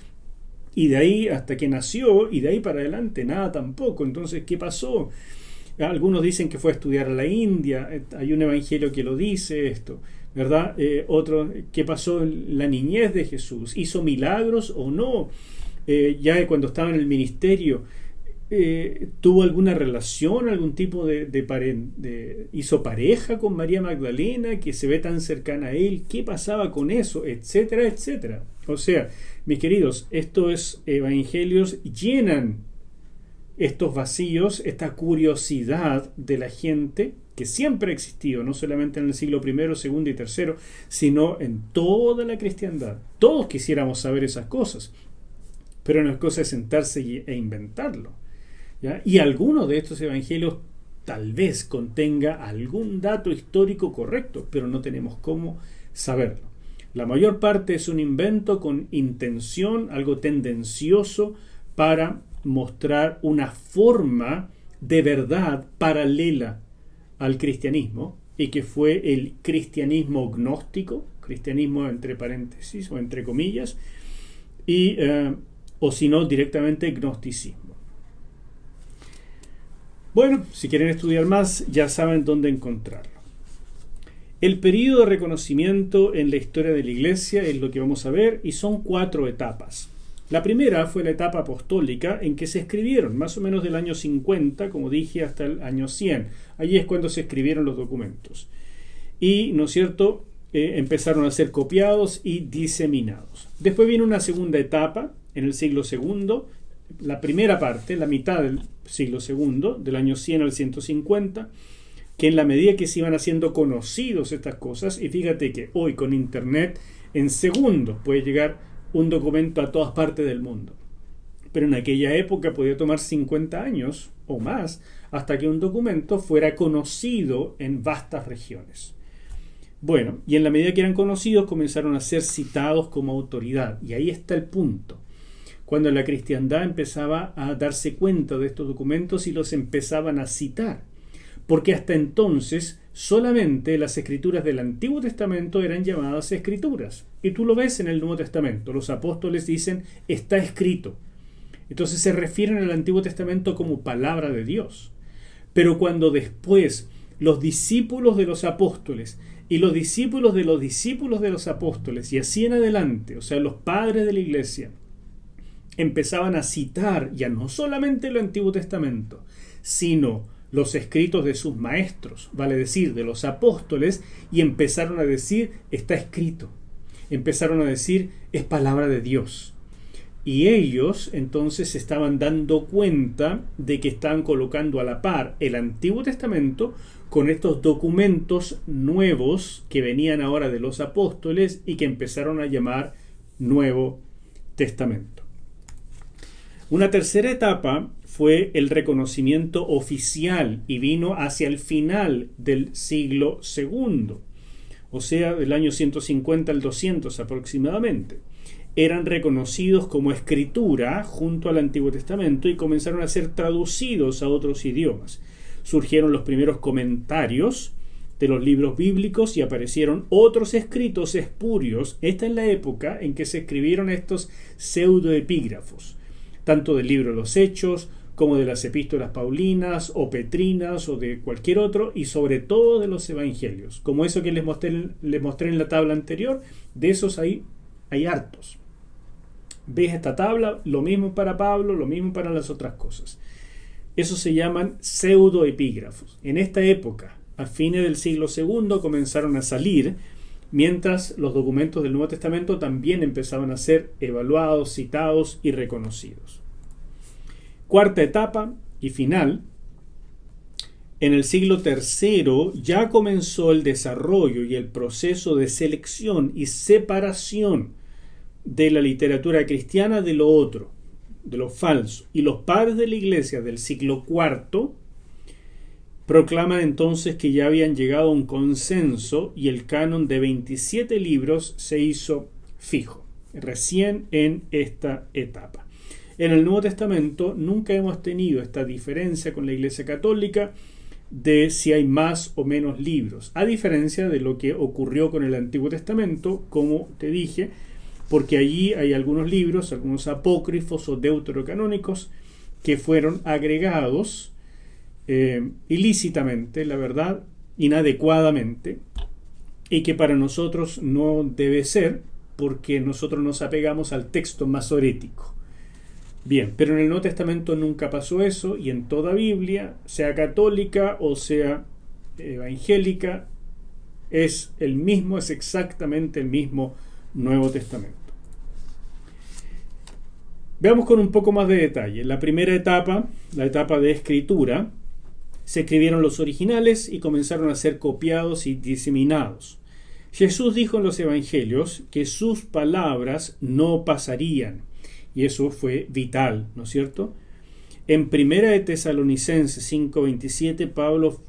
y de ahí hasta que nació y de ahí para adelante nada tampoco. Entonces, ¿qué pasó? Algunos dicen que fue a estudiar a la India. Hay un evangelio que lo dice esto, ¿verdad? Otro, ¿qué pasó en la niñez de Jesús? ¿Hizo milagros o no? Ya cuando estaba en el ministerio, ¿tuvo alguna relación, algún tipo hizo pareja con María Magdalena, que se ve tan cercana a él? ¿Qué pasaba con eso? Etcétera, etcétera. O sea, mis queridos, estos evangelios llenan estos vacíos, esta curiosidad de la gente que siempre ha existido, no solamente en el siglo I, II y III, sino en toda la cristiandad. Todos quisiéramos saber esas cosas, pero no es cosa de sentarse e inventarlo, ¿ya? Y alguno de estos evangelios tal vez contenga algún dato histórico correcto, pero no tenemos cómo saberlo. La mayor parte es un invento con intención, algo tendencioso para mostrar una forma de verdad paralela al cristianismo, y que fue el cristianismo gnóstico, cristianismo entre paréntesis o entre comillas, o si no directamente gnosticismo. Bueno, si quieren estudiar más ya saben dónde encontrarlo. El periodo de reconocimiento en la historia de la iglesia es lo que vamos a ver, y son 4 etapas. La primera fue la etapa apostólica en que se escribieron, más o menos del año 50, como dije, hasta el año 100. Allí es cuando se escribieron los documentos. Y, ¿no es cierto?, empezaron a ser copiados y diseminados. Después viene una segunda etapa en el siglo II, la primera parte, la mitad del siglo II, del año 100 al 150, que en la medida que se iban haciendo conocidos estas cosas, y fíjate que hoy con Internet en segundos puede llegar un documento a todas partes del mundo. Pero en aquella época podía tomar 50 años o más hasta que un documento fuera conocido en vastas regiones. Bueno, y en la medida que eran conocidos comenzaron a ser citados como autoridad. Y ahí está el punto. Cuando la cristiandad empezaba a darse cuenta de estos documentos y los empezaban a citar. Porque hasta entonces solamente las escrituras del Antiguo Testamento eran llamadas escrituras. Y tú lo ves en el Nuevo Testamento. Los apóstoles dicen, está escrito. Entonces se refieren al Antiguo Testamento como palabra de Dios. Pero cuando después los discípulos de los apóstoles y los discípulos de los apóstoles, y así en adelante, o sea, los padres de la iglesia, empezaban a citar ya no solamente el Antiguo Testamento, sino los escritos de sus maestros, vale decir, de los apóstoles, y empezaron a decir, está escrito. Empezaron a decir, es palabra de Dios. Y ellos entonces se estaban dando cuenta de que estaban colocando a la par el Antiguo Testamento con estos documentos nuevos que venían ahora de los apóstoles y que empezaron a llamar Nuevo Testamento. Una tercera etapa fue el reconocimiento oficial y vino hacia el final del siglo II, o sea, del año 150 al 200 aproximadamente. Eran reconocidos como escritura junto al Antiguo Testamento y comenzaron a ser traducidos a otros idiomas. Surgieron los primeros comentarios de los libros bíblicos y aparecieron otros escritos espurios. Esta es la época en que se escribieron estos pseudoepígrafos, tanto del libro de los Hechos como de las epístolas paulinas o petrinas o de cualquier otro, y sobre todo de los evangelios, como eso que les mostré en la tabla anterior. De esos hay hartos. ¿Ves esta tabla? Lo mismo para Pablo, lo mismo para las otras cosas. Esos se llaman pseudoepígrafos. En esta época, a fines del siglo II, comenzaron a salir, mientras los documentos del Nuevo Testamento también empezaban a ser evaluados, citados y reconocidos. Cuarta etapa y final. En el siglo III ya comenzó el desarrollo y el proceso de selección y separación de la literatura cristiana de lo otro, de lo falso. Y los padres de la iglesia del siglo IV proclaman entonces que ya habían llegado a un consenso y el canon de 27 libros se hizo fijo, recién en esta etapa. En el Nuevo Testamento nunca hemos tenido esta diferencia con la Iglesia Católica de si hay más o menos libros, a diferencia de lo que ocurrió con el Antiguo Testamento, como te dije, porque allí hay algunos libros, algunos apócrifos o deuterocanónicos que fueron agregados ilícitamente, la verdad, inadecuadamente, y que para nosotros no debe ser, porque nosotros nos apegamos al texto masorético. Bien, pero en el Nuevo Testamento nunca pasó eso, y en toda Biblia, sea católica o sea evangélica, es exactamente el mismo Nuevo Testamento. Veamos con un poco más de detalle. La primera etapa, la etapa de escritura, se escribieron los originales y comenzaron a ser copiados y diseminados. Jesús dijo en los evangelios que sus palabras no pasarían, y eso fue vital, ¿no es cierto? En Primera de Tesalonicenses 5:27, Pablo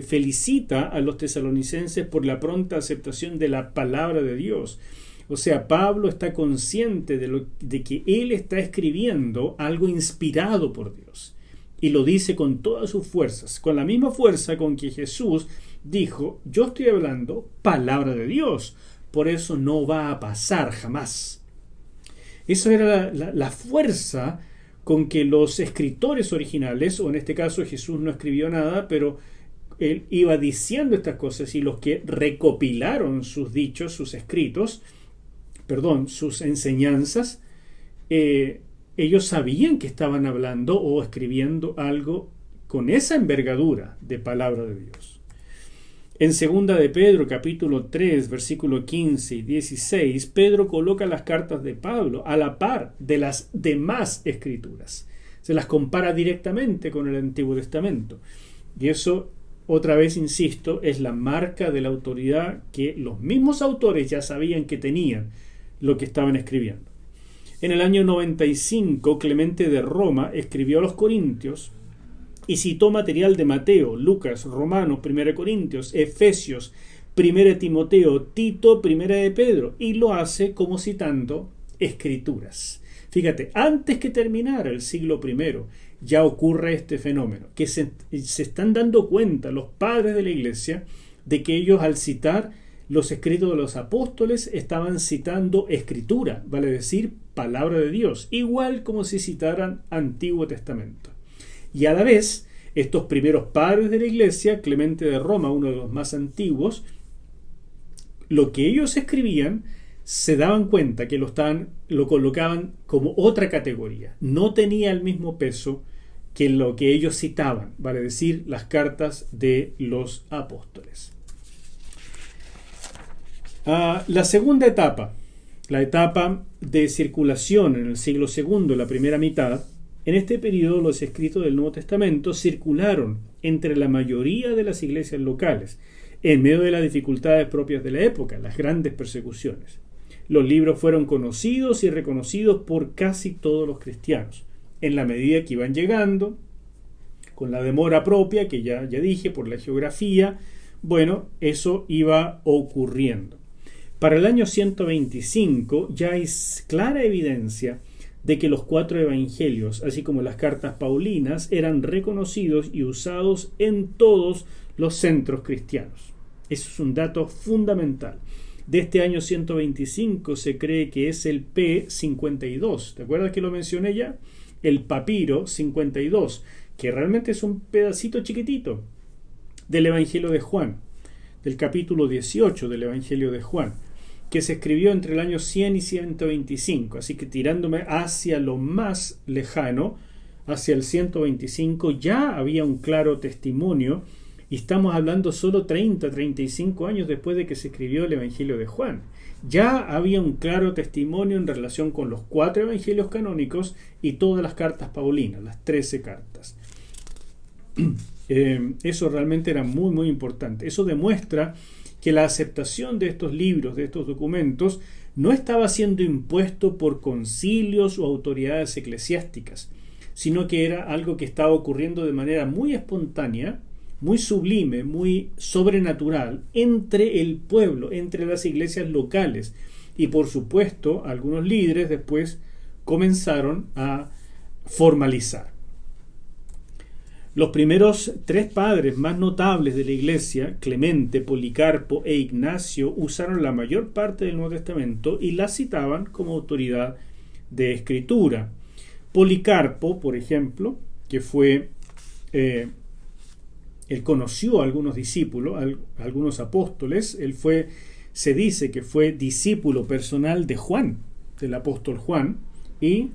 felicita a los tesalonicenses por la pronta aceptación de la palabra de Dios. O sea, Pablo está consciente de que él está escribiendo algo inspirado por Dios. Y lo dice con todas sus fuerzas, con la misma fuerza con que Jesús dijo, yo estoy hablando palabra de Dios, por eso no va a pasar jamás. Esa era la fuerza con que los escritores originales, o en este caso Jesús no escribió nada, pero él iba diciendo estas cosas, y los que recopilaron sus dichos, sus escritos, sus enseñanzas, ellos sabían que estaban hablando o escribiendo algo con esa envergadura de palabra de Dios. En 2 de Pedro, capítulo 3, versículo 15 y 16, Pedro coloca las cartas de Pablo a la par de las demás escrituras. Se las compara directamente con el Antiguo Testamento. Y eso, otra vez insisto, es la marca de la autoridad que los mismos autores ya sabían que tenían lo que estaban escribiendo. En el año 95, Clemente de Roma escribió a los Corintios y citó material de Mateo, Lucas, Romanos, 1 Corintios, Efesios, 1 Timoteo, Tito, 1 de Pedro, y lo hace como citando escrituras. Fíjate, antes que terminara el siglo I, ya ocurre este fenómeno, que se están dando cuenta los padres de la iglesia de que ellos, al citar los escritos de los apóstoles, estaban citando escritura, vale decir, palabra de Dios, igual como si citaran Antiguo Testamento. Y a la vez, estos primeros padres de la iglesia, Clemente de Roma, uno de los más antiguos, lo que ellos escribían, se daban cuenta que lo colocaban como otra categoría. No tenía el mismo peso que lo que ellos citaban, vale decir, las cartas de los apóstoles. La segunda etapa, la etapa de circulación en el siglo II, la primera mitad. En este periodo los escritos del Nuevo Testamento circularon entre la mayoría de las iglesias locales, en medio de las dificultades propias de la época, las grandes persecuciones. Los libros fueron conocidos y reconocidos por casi todos los cristianos, en la medida que iban llegando, con la demora propia, que ya dije, por la geografía. Bueno, eso iba ocurriendo. Para el año 125 ya hay clara evidencia de que los 4 evangelios, así como las cartas paulinas, eran reconocidos y usados en todos los centros cristianos. Eso es un dato fundamental. De este año 125 se cree que es el P52. ¿Te acuerdas que lo mencioné ya? El papiro 52, que realmente es un pedacito chiquitito del Evangelio de Juan, del capítulo 18 del Evangelio de Juan, que se escribió entre el año 100 y 125, así que tirándome hacia lo más lejano, hacia el 125, ya había un claro testimonio, y estamos hablando solo 35 años después de que se escribió el Evangelio de Juan. Ya había un claro testimonio en relación con los 4 evangelios canónicos y todas las cartas paulinas, las 13 cartas. Eso realmente era muy, muy importante. Eso demuestra que la aceptación de estos libros, de estos documentos, no estaba siendo impuesto por concilios o autoridades eclesiásticas, sino que era algo que estaba ocurriendo de manera muy espontánea, muy sublime, muy sobrenatural, entre el pueblo, entre las iglesias locales. Y por supuesto, algunos líderes después comenzaron a formalizar. Los primeros 3 padres más notables de la iglesia, Clemente, Policarpo e Ignacio, usaron la mayor parte del Nuevo Testamento y la citaban como autoridad de escritura. Policarpo, por ejemplo, que fue, él conoció a algunos discípulos, a algunos apóstoles, se dice que fue discípulo personal de Juan, del apóstol Juan, y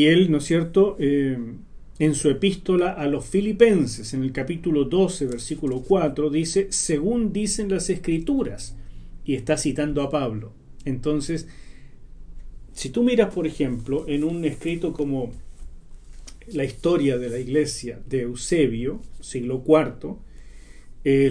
él, ¿no es cierto?, en su epístola a los Filipenses, en el capítulo 12, versículo 4, dice, según dicen las Escrituras, y está citando a Pablo. Entonces, si tú miras, por ejemplo, en un escrito como la historia de la iglesia de Eusebio, siglo IV,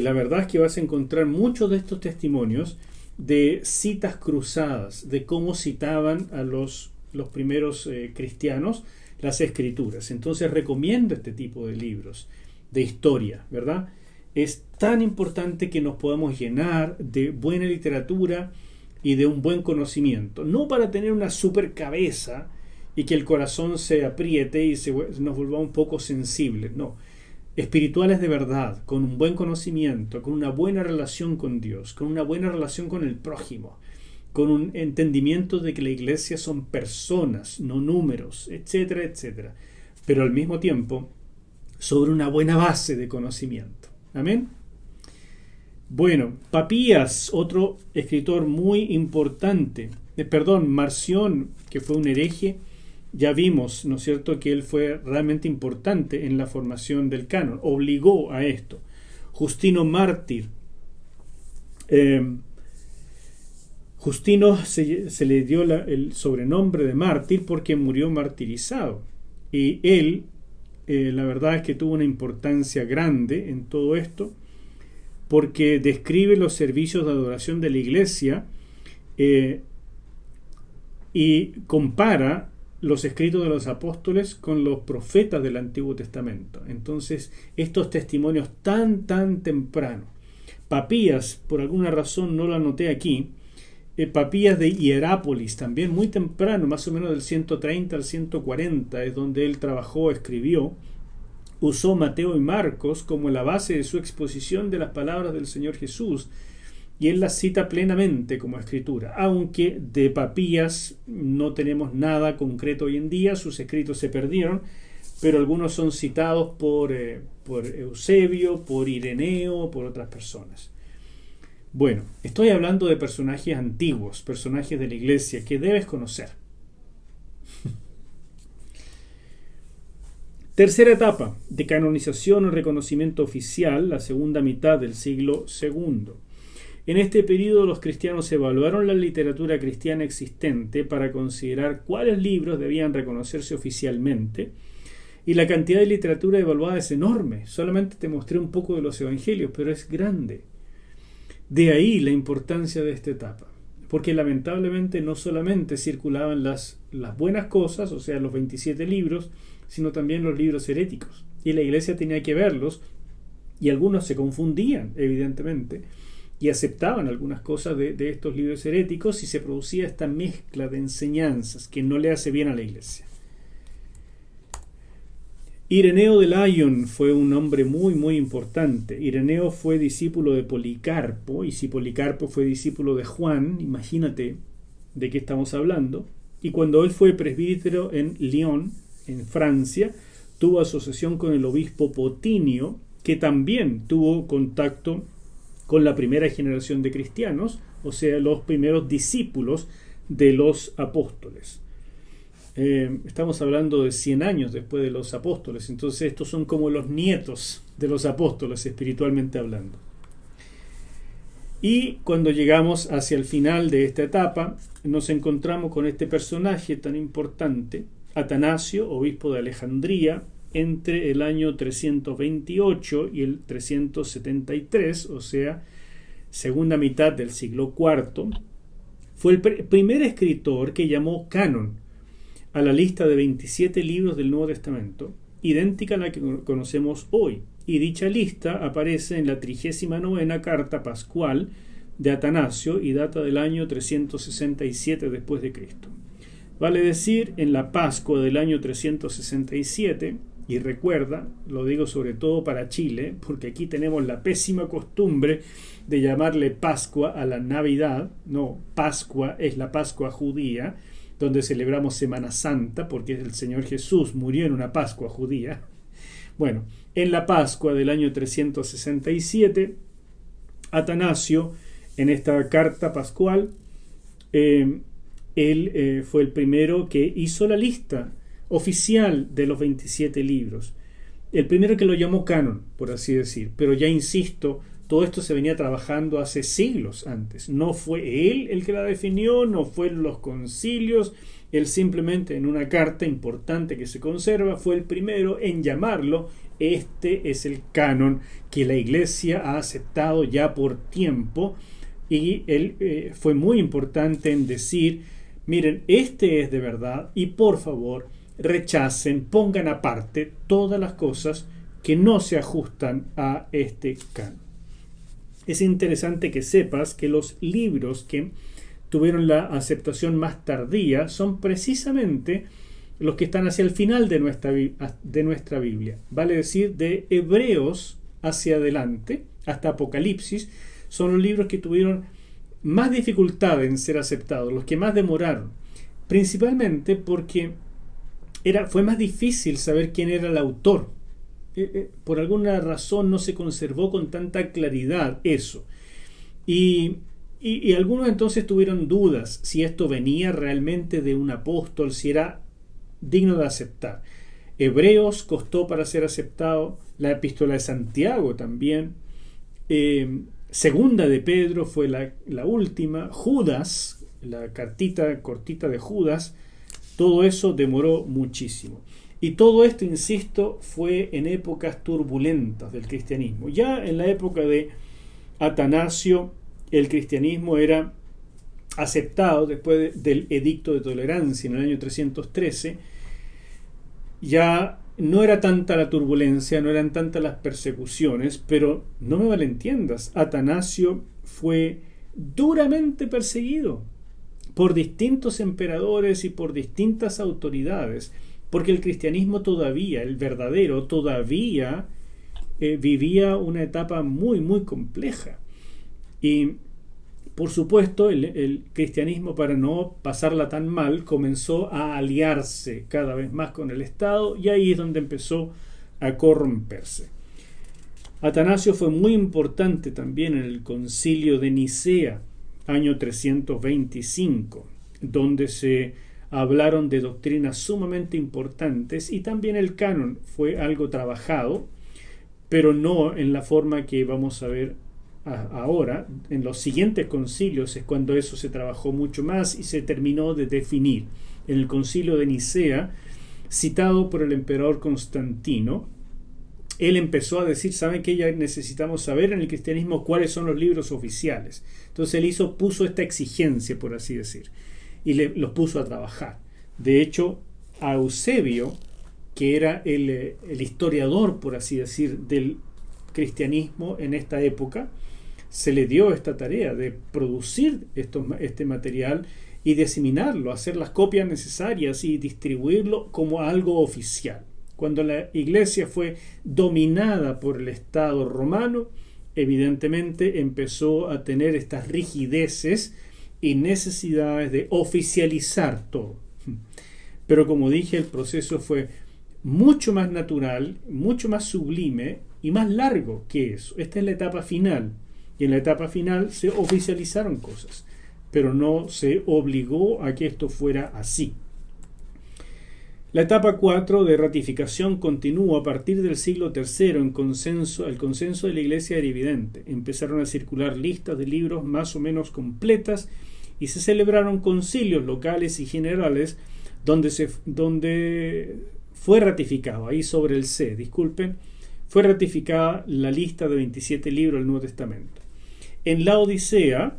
la verdad es que vas a encontrar muchos de estos testimonios de citas cruzadas, de cómo citaban a los primeros cristianos las escrituras. Entonces recomiendo este tipo de libros de historia, ¿verdad? Es tan importante que nos podamos llenar de buena literatura y de un buen conocimiento, no para tener una super cabeza y que el corazón se apriete y nos vuelva un poco sensibles, no. Espirituales de verdad, con un buen conocimiento, con una buena relación con Dios, con una buena relación con el prójimo, con un entendimiento de que la iglesia son personas, no números, etcétera, etcétera, pero al mismo tiempo sobre una buena base de conocimiento. Amén. Bueno, Papías, otro escritor muy importante, Marción, que fue un hereje, ya vimos, ¿no es cierto?, que él fue realmente importante en la formación del canon, obligó a esto. Justino Mártir. Justino se le dio el sobrenombre de mártir porque murió martirizado. Y él, la verdad es que tuvo una importancia grande en todo esto, porque describe los servicios de adoración de la iglesia y compara los escritos de los apóstoles con los profetas del Antiguo Testamento. Entonces, estos testimonios tan tempranos. Papías, por alguna razón no lo anoté aquí, Papías de Hierápolis, también muy temprano, más o menos del 130 al 140, es donde él trabajó, escribió. Usó Mateo y Marcos como la base de su exposición de las palabras del Señor Jesús, y él las cita plenamente como escritura, aunque de Papías no tenemos nada concreto hoy en día. Sus escritos se perdieron, pero algunos son citados por Eusebio, por Ireneo, por otras personas. Bueno, estoy hablando de personajes antiguos, personajes de la iglesia que debes conocer. Tercera etapa, de canonización o reconocimiento oficial, la segunda mitad del siglo II. En este periodo los cristianos evaluaron la literatura cristiana existente para considerar cuáles libros debían reconocerse oficialmente, y la cantidad de literatura evaluada es enorme. Solamente te mostré un poco de los evangelios, pero es grande. De ahí la importancia de esta etapa, porque lamentablemente no solamente circulaban las buenas cosas, o sea, los 27 libros, sino también los libros heréticos. Y la iglesia tenía que verlos, y algunos se confundían, evidentemente, y aceptaban algunas cosas de estos libros heréticos, y se producía esta mezcla de enseñanzas que no le hace bien a la iglesia. Ireneo de Lyon fue un hombre muy importante. Ireneo fue discípulo de Policarpo, y si Policarpo fue discípulo de Juan, imagínate de qué estamos hablando. Y cuando él fue presbítero en Lyon, en Francia, tuvo asociación con el obispo Potinio, que también tuvo contacto con la primera generación de cristianos, o sea, los primeros discípulos de los apóstoles. Estamos hablando de 100 años después de los apóstoles, entonces estos son como los nietos de los apóstoles, espiritualmente hablando. Y cuando llegamos hacia el final de esta etapa, nos encontramos con este personaje tan importante, Atanasio, obispo de Alejandría, entre el año 328 y el 373, o sea, segunda mitad del siglo IV, fue el primer escritor que llamó canon a la lista de 27 libros del Nuevo Testamento, idéntica a la que conocemos hoy, y dicha lista aparece en la 39ª carta pascual de Atanasio y data del año 367 después de Cristo. Vale decir, en la Pascua del año 367, y recuerda, lo digo sobre todo para Chile, porque aquí tenemos la pésima costumbre de llamarle Pascua a la Navidad. No, Pascua es la Pascua judía, donde celebramos Semana Santa, porque el Señor Jesús murió en una Pascua judía. Bueno, en la Pascua del año 367, Atanasio, en esta carta pascual, él fue el primero que hizo la lista oficial de los 27 libros. El primero que lo llamó canon, por así decir. Pero ya insisto, todo esto se venía trabajando hace siglos antes. No fue él el que la definió, no fueron los concilios. Él simplemente en una carta importante que se conserva fue el primero en llamarlo. Este es el canon que la iglesia ha aceptado ya por tiempo. Y él fue muy importante en decir, miren, este es de verdad y por favor rechacen, pongan aparte todas las cosas que no se ajustan a este canon. Es interesante que sepas que los libros que tuvieron la aceptación más tardía son precisamente los que están hacia el final de nuestra Biblia. Vale decir, de Hebreos hacia adelante, hasta Apocalipsis, son los libros que tuvieron más dificultad en ser aceptados, los que más demoraron. Principalmente porque fue más difícil saber quién era el autor. Por alguna razón no se conservó con tanta claridad eso. Y algunos entonces tuvieron dudas si esto venía realmente de un apóstol, si era digno de aceptar. Hebreos costó para ser aceptado, la epístola de Santiago también, segunda de Pedro fue la última, Judas, la cartita cortita de Judas, todo eso demoró muchísimo. Y todo esto, insisto, fue en épocas turbulentas del cristianismo. Ya en la época de Atanasio, el cristianismo era aceptado después del edicto de tolerancia en el año 313. Ya no era tanta la turbulencia, no eran tantas las persecuciones, pero no me malentiendas, Atanasio fue duramente perseguido por distintos emperadores y por distintas autoridades, porque el cristianismo todavía, el verdadero, todavía vivía una etapa muy, muy compleja. Y por supuesto, el cristianismo, para no pasarla tan mal, comenzó a aliarse cada vez más con el Estado, y ahí es donde empezó a corromperse. Atanasio fue muy importante también en el concilio de Nicea, año 325, donde se hablaron de doctrinas sumamente importantes, y también el canon fue algo trabajado, pero no en la forma que vamos a ver ahora. En los siguientes concilios es cuando eso se trabajó mucho más y se terminó de definir. En el concilio de Nicea, citado por el emperador Constantino, él empezó a decir, ¿saben qué? Ya necesitamos saber en el cristianismo cuáles son los libros oficiales. Entonces él puso esta exigencia, por así decir, y los puso a trabajar. De hecho, a Eusebio, que era el historiador, por así decir, del cristianismo en esta época, se le dio esta tarea de producir este material y diseminarlo, hacer las copias necesarias y distribuirlo como algo oficial. Cuando la iglesia fue dominada por el Estado romano, evidentemente empezó a tener estas rigideces y necesidades de oficializar todo. Pero como dije, el proceso fue mucho más natural, mucho más sublime y más largo que eso. Esta es la etapa final. Y en la etapa final se oficializaron cosas, pero no se obligó a que esto fuera así. La etapa 4 de ratificación continuó a partir del siglo III. El consenso de la Iglesia era evidente. Empezaron a circular listas de libros más o menos completas y se celebraron concilios locales y generales donde fue ratificado, ahí sobre el C, fue ratificada la lista de 27 libros del Nuevo Testamento. En la Odisea,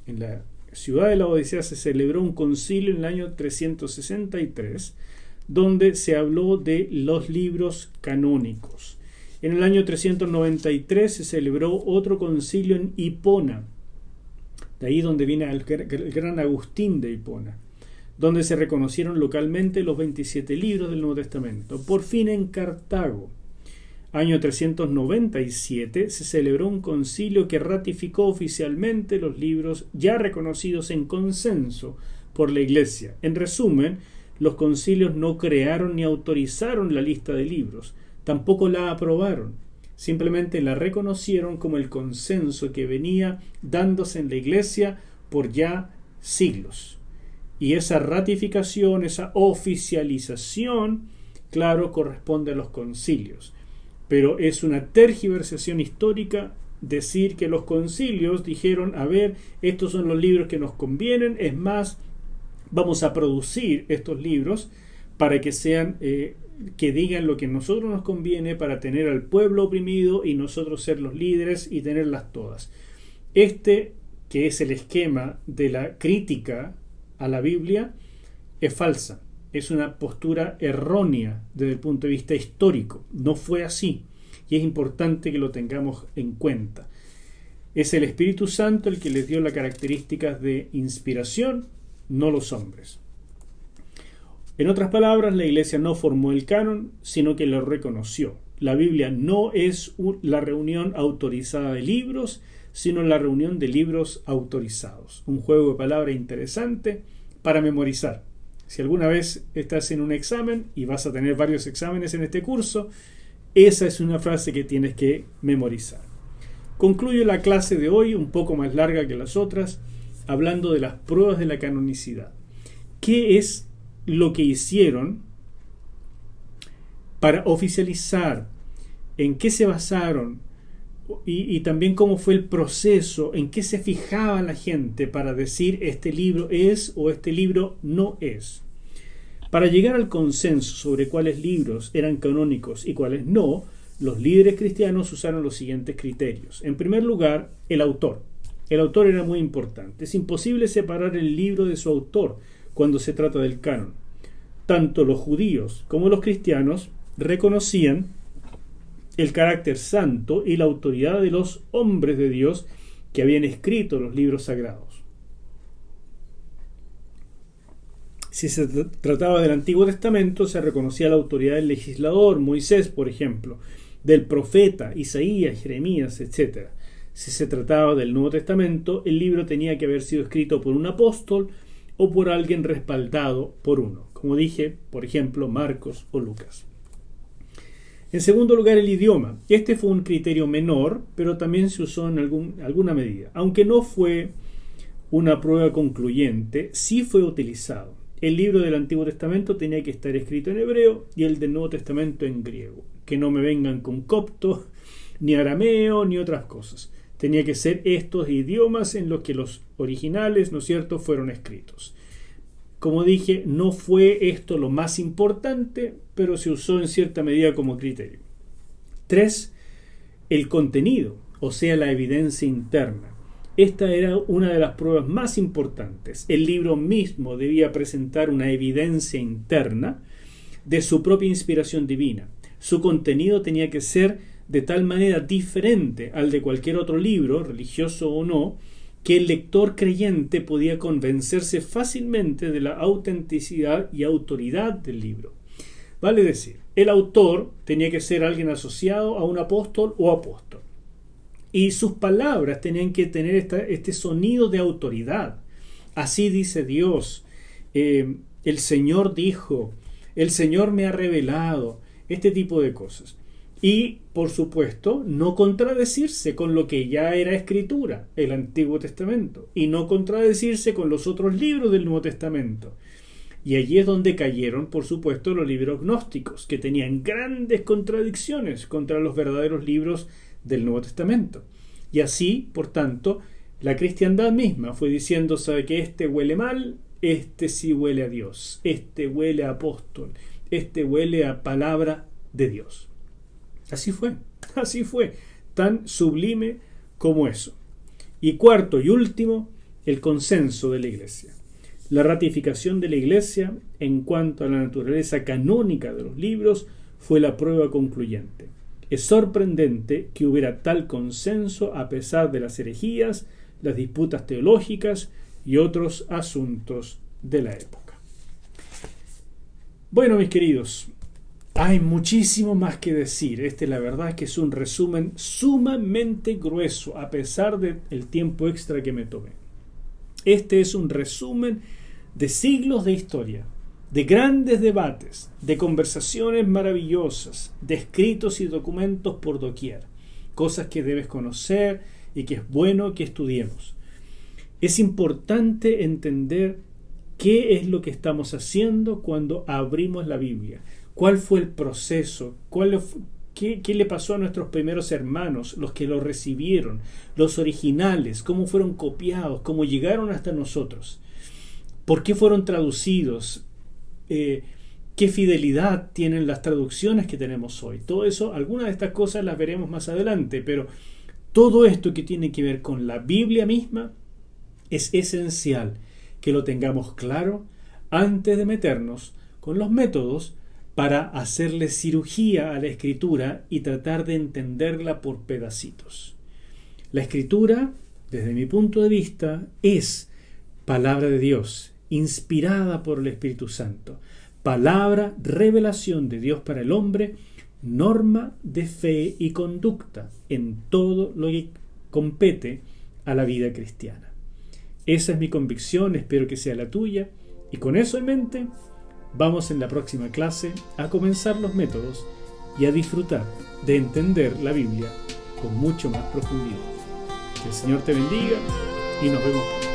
en la ciudad de la Odisea, se celebró un concilio en el año 363, donde se habló de los libros canónicos. En el año 393 se celebró otro concilio en Hipona, de ahí donde viene el gran Agustín de Hipona, donde se reconocieron localmente los 27 libros del Nuevo Testamento. Por fin en Cartago, año 397, se celebró un concilio que ratificó oficialmente los libros ya reconocidos en consenso por la Iglesia. En resumen, los concilios no crearon ni autorizaron la lista de libros, tampoco la aprobaron, simplemente la reconocieron como el consenso que venía dándose en la Iglesia por ya siglos. Y esa ratificación, esa oficialización, claro, corresponde a los concilios. Pero es una tergiversación histórica decir que los concilios dijeron, a ver, estos son los libros que nos convienen, es más, vamos a producir estos libros para que sean, que digan lo que a nosotros nos conviene para tener al pueblo oprimido y nosotros ser los líderes y tenerlas todas. Este, que es el esquema de la crítica a la Biblia, es falsa. Es una postura errónea desde el punto de vista histórico. No fue así. Y es importante que lo tengamos en cuenta. Es el Espíritu Santo el que les dio las características de inspiración, no los hombres. En otras palabras, la Iglesia no formó el canon, sino que lo reconoció. La Biblia no es la reunión autorizada de libros, sino la reunión de libros autorizados. Un juego de palabras interesante para memorizar. Si alguna vez estás en un examen, y vas a tener varios exámenes en este curso, esa es una frase que tienes que memorizar. Concluyo la clase de hoy, un poco más larga que las otras, hablando de las pruebas de la canonicidad. ¿Qué es lo que hicieron para oficializar? ¿En qué se basaron? Y también cómo fue el proceso, en qué se fijaba la gente para decir este libro es o este libro no es. Para llegar al consenso sobre cuáles libros eran canónicos y cuáles no, los líderes cristianos usaron los siguientes criterios. En primer lugar, el autor. El autor era muy importante. Es imposible separar el libro de su autor cuando se trata del canon. Tanto los judíos como los cristianos reconocían el carácter santo y la autoridad de los hombres de Dios que habían escrito los libros sagrados. Si se trataba del Antiguo Testamento, se reconocía la autoridad del legislador, Moisés, por ejemplo, del profeta, Isaías, Jeremías, etc. Si se trataba del Nuevo Testamento, el libro tenía que haber sido escrito por un apóstol o por alguien respaldado por uno, como dije, por ejemplo, Marcos o Lucas. En segundo lugar, el idioma. Este fue un criterio menor, pero también se usó en alguna medida. Aunque no fue una prueba concluyente, sí fue utilizado. El libro del Antiguo Testamento tenía que estar escrito en hebreo y el del Nuevo Testamento en griego. Que no me vengan con copto, ni arameo, ni otras cosas. Tenía que ser estos idiomas en los que los originales, ¿no es cierto?, fueron escritos. Como dije, no fue esto lo más importante, pero se usó en cierta medida como criterio. 3. El contenido, o sea, la evidencia interna. Esta era una de las pruebas más importantes. El libro mismo debía presentar una evidencia interna de su propia inspiración divina. Su contenido tenía que ser de tal manera diferente al de cualquier otro libro, religioso o no, que el lector creyente podía convencerse fácilmente de la autenticidad y autoridad del libro. Vale decir, el autor tenía que ser alguien asociado a un apóstol o apóstol. Y sus palabras tenían que tener este sonido de autoridad. Así dice Dios, el Señor dijo, el Señor me ha revelado, este tipo de cosas. Y, por supuesto, no contradecirse con lo que ya era escritura, el Antiguo Testamento, y no contradecirse con los otros libros del Nuevo Testamento. Y allí es donde cayeron, por supuesto, los libros gnósticos, que tenían grandes contradicciones contra los verdaderos libros del Nuevo Testamento. Y así, por tanto, la cristiandad misma fue diciendo, sabe que este huele mal, este sí huele a Dios, este huele a apóstol, este huele a palabra de Dios. Así fue, tan sublime como eso. Y cuarto y último, el consenso de la Iglesia. La ratificación de la Iglesia en cuanto a la naturaleza canónica de los libros fue la prueba concluyente. Es sorprendente que hubiera tal consenso a pesar de las herejías, las disputas teológicas y otros asuntos de la época. Bueno, mis queridos, hay muchísimo más que decir. La verdad es que es un resumen sumamente grueso a pesar del tiempo extra que me tomé. Este es un resumen de siglos de historia, de grandes debates, de conversaciones maravillosas, de escritos y documentos por doquier, cosas que debes conocer y que es bueno que estudiemos. Es importante entender qué es lo que estamos haciendo cuando abrimos la Biblia. ¿Cuál fue el proceso? ¿Qué le pasó a nuestros primeros hermanos, los que lo recibieron, los originales? ¿Cómo fueron copiados? ¿Cómo llegaron hasta nosotros? ¿Por qué fueron traducidos? ¿Qué fidelidad tienen las traducciones que tenemos hoy? Todo eso, algunas de estas cosas las veremos más adelante, pero todo esto que tiene que ver con la Biblia misma es esencial que lo tengamos claro antes de meternos con los métodos para hacerle cirugía a la escritura y tratar de entenderla por pedacitos. La escritura, desde mi punto de vista, es palabra de Dios, inspirada por el Espíritu Santo, palabra, revelación de Dios para el hombre, norma de fe y conducta en todo lo que compete a la vida cristiana. Esa es mi convicción, espero que sea la tuya, y con eso en mente, vamos en la próxima clase a comenzar los métodos y a disfrutar de entender la Biblia con mucho más profundidad. Que el Señor te bendiga y nos vemos pronto.